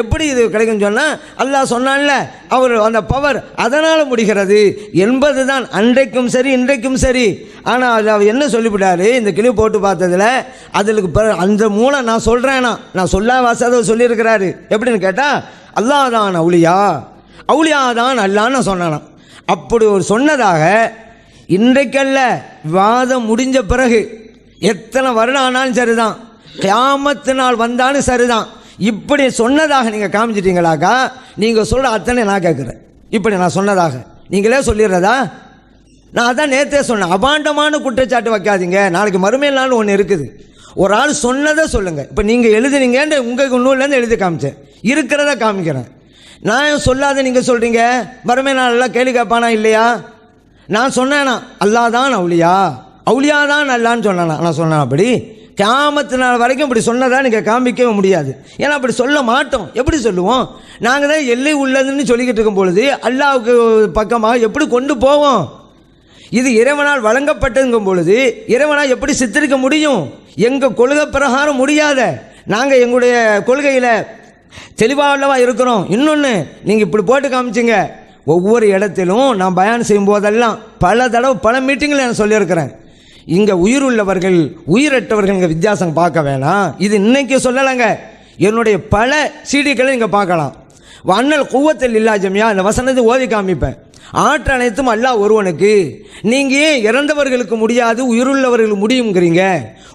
எப்படி இது கிடைக்குன்னு சொன்னால், அல்லாஹ் சொன்னான்ல அவர் அந்த பவர் அதனால் முடிகிறது என்பது தான் அன்றைக்கும் சரி இன்றைக்கும் சரி. ஆனால் அது அவர் என்ன சொல்லிவிட்டாரு இந்த கிளி போட்டு பார்த்ததில், அதுக்கு அந்த மூலம் நான் சொல்கிறேன்னா நான் சொல்லா வாசாத சொல்லியிருக்கிறாரு. எப்படின்னு கேட்டால், அல்லாஹ் தான் அவுலியா தான் அல்லான்னு சொன்னானாம். அப்படி ஒரு சொன்னதாக இன்றைக்கல்ல, வாதம் முடிஞ்ச பிறகு எத்தனை வருடம் ஆனாலும் சரிதான், கியாமத்து நாள் வந்தாலும் சரிதான், இப்படி சொன்னதாக நீங்கள் காமிச்சிட்டீங்களாக்கா, நீங்கள் சொல்கிற அத்தனை நான் கேட்குறேன். இப்படி நான் சொன்னதாக நீங்களே சொல்லிடுறதா? நான் அதான் நேற்றே சொன்னேன், அபாண்டமான குற்றச்சாட்டு வைக்காதீங்க. நாளைக்கு மறுமையிலான்னு ஒன்று இருக்குது. ஒரு ஆள் சொன்னதை சொல்லுங்கள். இப்போ நீங்கள் எழுதுனீங்கன்னு உங்கள் நூல்லேருந்து எழுதி காமிச்சேன், இருக்கிறத காமிக்கிறேன். நான் சொல்லாத நீங்கள் சொல்கிறீங்க. மறுமை நாளெல்லாம் கேள்வி கேட்பானா இல்லையா? நான் சொன்னேனா அல்லாஹ் தான் அவுலியா, அவுலியா தான் அல்லான்னு சொன்னானா? நான் சொன்னேன் அப்படி கியாமத்து நாள் வரைக்கும் இப்படி சொன்னதா நீங்கள் காமிக்கவே முடியாது. ஏன்னா அப்படி சொல்ல மாட்டோம். எப்படி சொல்லுவோம்? நாங்கள் தான் எல்லை உள்ளதுன்னு சொல்லிக்கிட்டு இருக்கும் பொழுது அல்லாஹ்வுக்கு பக்கமாக எப்படி கொண்டு போவோம்? இது இறைவனால் வழங்கப்பட்டதுங்கும் பொழுது இறைவனால் எப்படி சித்தரிக்க முடியும்? எங்கள் கொள்கை பிரகாரம் முடியாத. நாங்கள் எங்களுடைய கொள்கையில் தெளிவாக இருக்கிறோம். இன்னொன்று, நீங்கள் இப்படி போட்டு காமிச்சிங்க. ஒவ்வொரு இடத்திலும் நான் பயான் செய்யும் போதெல்லாம் பல தடவை பல மீட்டிங்கில் நான் சொல்லியிருக்கிறேன். இங்கே உயிர் உள்ளவர்கள் உயிரற்றவர்கள் இங்கே வித்தியாசம் பார்க்க வேணாம். இது இன்னைக்கு சொல்லலைங்க, என்னுடைய பல சீடிகளை இங்கே பார்க்கலாம். அண்ணல் கூவத்தில் இல்லா ஜமியா இந்த வசனத்தை ஓதி காமிப்பேன். ஆற்றல் அனைத்தும் அல்லாஹ் ஒருவனுக்கு. நீங்கள் ஏன் இறந்தவர்களுக்கு முடியாது உயிருள்ளவர்களுக்கு முடியுங்கிறீங்க?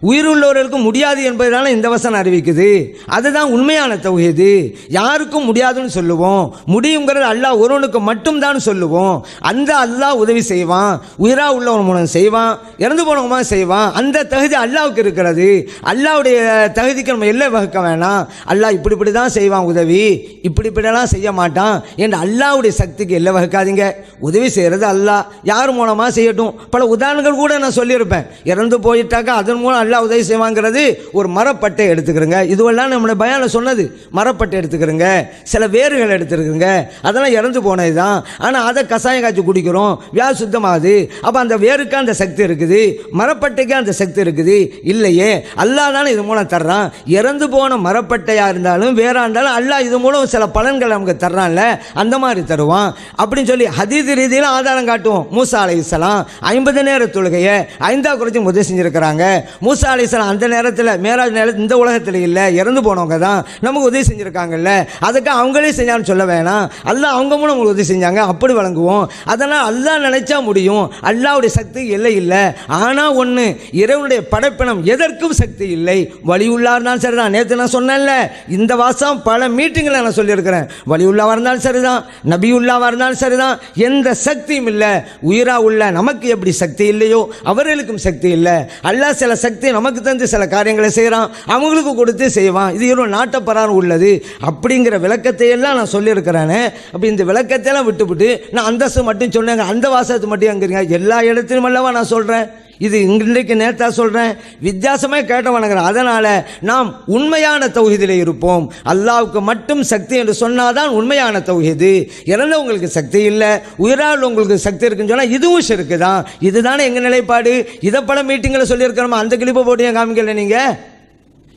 உயிருள்ளவர்களுக்கு முடியாது என்பதுதானே இந்த வசனம் அறிவிக்குது. அதுதான் உண்மையான தௌஹீது. யாருக்கும் முடியாதுன்னு சொல்லுவோம், முடியுங்கிறது அல்லாஹ் ஒருவனுக்கு மட்டும்தான் சொல்லுவோம். அந்த அல்லாஹ் உதவி செய்வான், உயிராக உள்ளவன் மூலம் செய்வான், இறந்து போனவங்க செய்வான். அந்த தகுதி அல்லாஹ்வுக்கு இருக்கிறது. அல்லாஹ்வுடைய தகுதிக்கு நம்ம எல்லை வகுக்க வேணாம். அல்லாஹ் இப்படி தான் செய்வான் உதவி, இப்படிலாம் செய்ய மாட்டான் என்று அல்லாஹ்வுடைய சக்திக்கு எல்லை வகுக்காதீங்க. உதவி செய்கிறது அல்லாஹ், யார் மூலமாக செய்யட்டும். பல உதாரணங்கள் கூட நான் சொல்லியிருப்பேன். இறந்து போயிட்டாக்கா அதன் மூலம் அல்லாஹ் உதவி செய்வாங்கிறது. ஒரு மரப்பட்டை எடுத்துக்கிறங்க, இதுவெல்லாம் நம்மளுடைய பயானை சொன்னது. மரப்பட்டை எடுத்துக்கிறங்க, சில வேர்கள் எடுத்துருக்குங்க, அதெல்லாம் இறந்து போனது தான். ஆனால் அதை கசாயம் காய்ச்சி குடிக்கிறோம், வியாதி சுத்தமாகுது. அப்போ அந்த வேருக்கு அந்த சக்தி இருக்குது, மரப்பட்டைக்கு அந்த சக்தி இருக்குது இல்லையே? அல்லாஹ் தானே இது மூலம் தர்றான். இறந்து போன மரப்பட்டையாக இருந்தாலும் வேறா இருந்தாலும் அல்லாஹ் இது மூலம் சில பலன்கள் நமக்கு தர்றான்ல, அந்த மாதிரி தருவான் அப்படின்னு சொல்லி ஹதீஸ் ரீதியில் ஆதாரம் காட்டுவோம். மூசா அலைஹிஸ்ஸலாம் 50 நேர தொழுகையை 5 குறைச்சி உதவி செஞ்சுருக்கிறாங்க. மூசா அலைஹிஸ்ஸலாம் அந்த நேரத்தில் மேராஜ் நேரத்தில் இந்த உலகத்தில் இல்லை, இறந்து போனவங்க தான் நமக்கு உதவி செஞ்சுருக்காங்கல்ல, அதுக்கு அவங்களே செஞ்சான்னு சொல்ல வேணாம். அல்லாஹ் அவங்க மூலம் உங்களுக்கு உதவி செஞ்சாங்க, அப்படி வழங்குவோம். அதனால் அல்லாஹ் நினைச்சா முடியும். அல்லாஹ்வுடைய சக்தி எல்லை இல்லை. ஆனால் ஒன்று, இறைவனுடைய படைப்பினம் எதற்கும் சக்தி இல்லை. வலியுள்ளா இருந்தாலும் சரிதான். நேற்று நான் சொன்னேன்ல, இந்த வாசம் பல மீட்டிங்கில் நான் சொல்லியிருக்கிறேன். வலியுள்ளாவாக இருந்தாலும் சரிதான், நபியுள்ளாவாக இருந்தாலும் சரிதான், எந்த சக்தியும் இல்லை. உயிரா உள்ள நமக்கு எப்படி சக்தி இல்லையோ அவர்களுக்கும் சக்தி இல்லை. அல்லாஹ் சில சக்தி நமக்கு தந்து சில காரியங்களை செய்கிறான், அவங்களுக்கு கொடுத்து செய்வான். இது ஒரு நாட்டப்பராறு உள்ளது அப்படிங்கிற விளக்கத்தை எல்லாம் நான் சொல்லியிருக்கிறேனே. அப்போ இந்த விளக்கத்தை எல்லாம் விட்டுவிட்டு நான் அந்தஸ்து மட்டும் சொன்னேங்க, அந்த வாசகத்தை மட்டும் எங்கிறீங்க? எல்லா இடத்திலும் அல்லவா நான் சொல்கிறேன். இது இன்றைக்கு நேற்றா சொல்கிறேன், வித்தியாசமாக கேட்ட வணங்குறேன். அதனால் நாம் உண்மையான தௌஹீதில் இருப்போம். அல்லாஹ்வுக்கு மட்டும் சக்தி என்று சொன்னாதான் உண்மையான தௌஹீது. இறந்தவங்களுக்கு சக்தி இல்லை, உயிரால் உங்களுக்கு சக்தி இருக்குன்னு சொன்னால் இதுவும் ஷிர்க்கு தான். இதுதானே எங்கள் நிலைப்பாடு. இதை பல மீட்டிங்கில் சொல்லியிருக்கிறோமா? அந்த கிளிப்பை போட்டு ஏன் காமிக்கல? நீங்கள்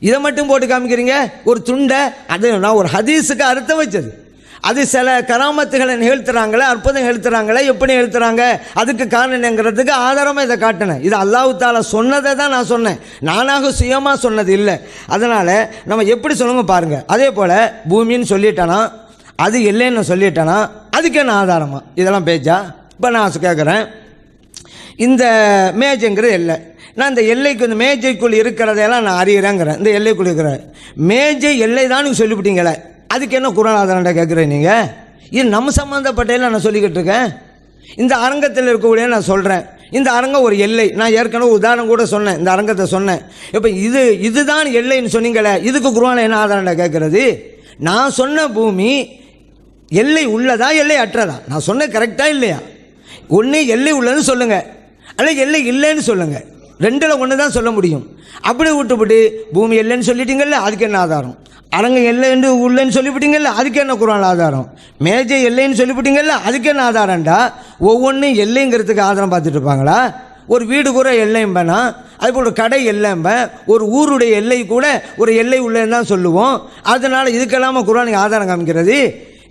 இதை மட்டும் போட்டு காமிக்கிறீங்க ஒரு துண்டை. அது நான் ஒரு ஹதீஸுக்கு அர்த்தம் வச்சது. அது சில கராமத்துகளை நிகழ்த்துறாங்களே, அற்புதம் நிகழ்த்துறாங்களே, எப்படி நிகழ்த்துறாங்க, அதுக்கு காரணம் என்னங்கிறதுக்கு ஆதாரமாக இதை காட்டினேன். இது அல்லாஹ் தாலா சொன்னதை தான் நான் சொன்னேன், நானாக சுயமாக சொன்னது இல்லை. அதனால் நம்ம எப்படி சொல்லுங்க பாருங்கள். அதே போல் பூமின்னு சொல்லிட்டானா, அது இல்லைன்னு சொல்லிட்டானா, அதுக்கு என்ன ஆதாரமா? இதெல்லாம் பேச்சா? இப்போ நான் கேட்குறேன், இந்த மேஜைங்கிறது எல்லை. நான் இந்த எல்லைக்கு, இந்த மேஜைக்குள் இருக்கிறதையெல்லாம் நான் அறிகிறேங்கிறேன். இந்த எல்லைக்குள் இருக்கிற மேஜை எல்லை தான் நீங்கள் சொல்லிவிட்டீங்களே, அதுக்கு என்ன குர்ஆன் ஆதாரம்டா கேட்குறேன் நீங்கள்? இது நம்ம சம்மந்தப்பட்டதில் நான் சொல்லிக்கிட்டு இருக்கேன். இந்த அரங்கத்தில் இருக்கக்கூடிய நான் சொல்கிறேன், இந்த அரங்கம் ஒரு எல்லை. நான் ஏற்கனவே உதாரணம் கூட சொன்னேன், இந்த அரங்கத்தை சொன்னேன். இப்போ இதுதான் எல்லைன்னு சொன்னீங்களே, இதுக்கு குர்ஆனில் என்ன ஆதாரம்டா கேட்குறது? நான் சொன்ன பூமி எல்லை உள்ளதா எல்லை அற்றதா? நான் சொன்ன கரெக்டாக இல்லையா? ஒன்று எல்லை உள்ளதுன்னு சொல்லுங்கள், அல்ல எல்லை இல்லைன்னு சொல்லுங்கள். ரெண்டில் ஒன்று தான் சொல்ல முடியும். அப்படி விட்டுவிட்டு பூமி எல்லைன்னு சொல்லிட்டீங்கல்ல, அதுக்கு என்ன ஆதாரம்? அரங்கம் எல்லை என்று உள்ளேன்னு சொல்லிவிட்டீங்கல்ல, அதுக்கு என்ன குர்ஆன் ஆதாரம்? மேஜை எல்லைன்னு சொல்லிவிட்டீங்கல்ல, அதுக்கு என்ன ஆதாரம்டா? ஒவ்வொன்றும் எல்லைங்கிறதுக்கு ஆதாரம் பார்த்துட்டு இருப்பாங்களா? ஒரு வீடு கூட எல்லைம்பேனா, அதுபோல் ஒரு கடை எல்லைம்பேன், ஒரு ஊருடைய எல்லை கூட ஒரு எல்லை உள்ளேன்னு தான் சொல்லுவோம். அதனால் இதுக்கெல்லாமல் குர்ஆனுக்கு ஆதாரம் காமிக்கிறது?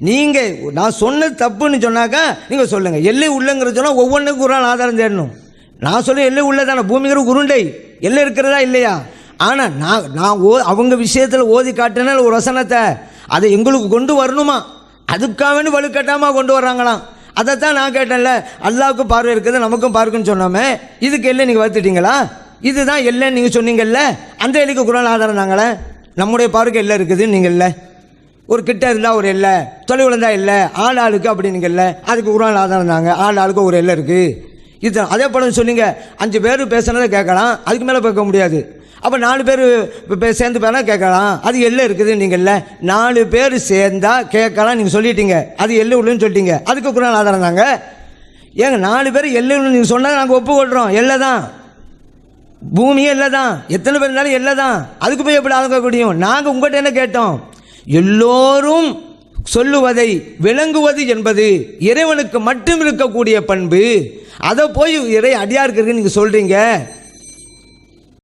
நீங்கள் நான் சொன்னது தப்புன்னு சொன்னாக்கா நீங்கள் சொல்லுங்கள். எல்லை உள்ளங்கிறது சொன்னால் ஒவ்வொன்றுக்கும் குர்ஆன் ஆதாரம் தேடணும். நான் சொல்ல எல்லை உள்ளதான, பூமிங்கிற உருண்டை எல்லை இருக்கிறதா இல்லையா? ஆனால் நான் அவங்க விஷயத்தில் ஓதி காட்டினால் ஒரு வசனத்தை அதை எங்களுக்கு கொண்டு வரணுமா? அதுக்காக வேண்டி வலுக்கட்டாமல் கொண்டு வர்றாங்களாம். அதைத்தான் நான் கேட்டேன்ல, அல்லாவுக்கு பார்வை இருக்குது நமக்கும் பார்க்குன்னு சொன்னோமே, இதுக்கு எல்லை நீங்கள் வளர்த்துட்டீங்களா? இதுதான் எல்லைன்னு நீங்கள் சொன்னீங்கல்ல, அந்த எல்லைக்கு குர்ஆன் ஆதாரம் தாங்களே. நம்முடைய பார்வைக்கு எல்லை இருக்குதுன்னு நீங்கள் இல்லை, ஒரு கிட்ட இருந்தால் ஒரு எல்லை, தொலைவில் இருந்தால் இல்லை, ஆளுக்கு அப்படின்னீங்கல்ல, அதுக்கு குர்ஆன் ஆதாரம் தாங்க. ஆளுக்கு ஒரு எல்லை இருக்குது. இது அதே போல சொன்னீங்க, 5 பேர் பேசுனதை கேட்கலாம், அதுக்கு மேலே கேட்க முடியாது. அப்போ 4 பேர் சேர்ந்து பேனா கேட்கலாம், அது எல்லை இருக்குது நீங்கள்ல. 4 பேர் சேர்ந்தா கேட்கலாம் நீங்கள் சொல்லிட்டீங்க, அது எல்லை உள்ளுன்னு சொல்லிட்டீங்க, அதுக்கு குரான் ஆதாரம் தாங்க. ஏங்க 4 பேர் எல்லை உள்ள நீங்கள் சொன்னால் நாங்கள் ஒப்புக்கொள்கிறோம், எல்லை தான், பூமியே எல்லை தான், எத்தனை பேர் இருந்தாலும் எல்லை தான், அதுக்கு போய் எப்படி ஆக முடியும்? நாங்கள் உங்கள்கிட்ட என்ன கேட்டோம்? எல்லோரும் சொல்லுவதை விளங்குவது என்பது இறைவனுக்கு மட்டும் இருக்கக்கூடிய பண்பு. அதை போய் இறை அடியாருக்கு நீங்கள் சொல்கிறீங்க.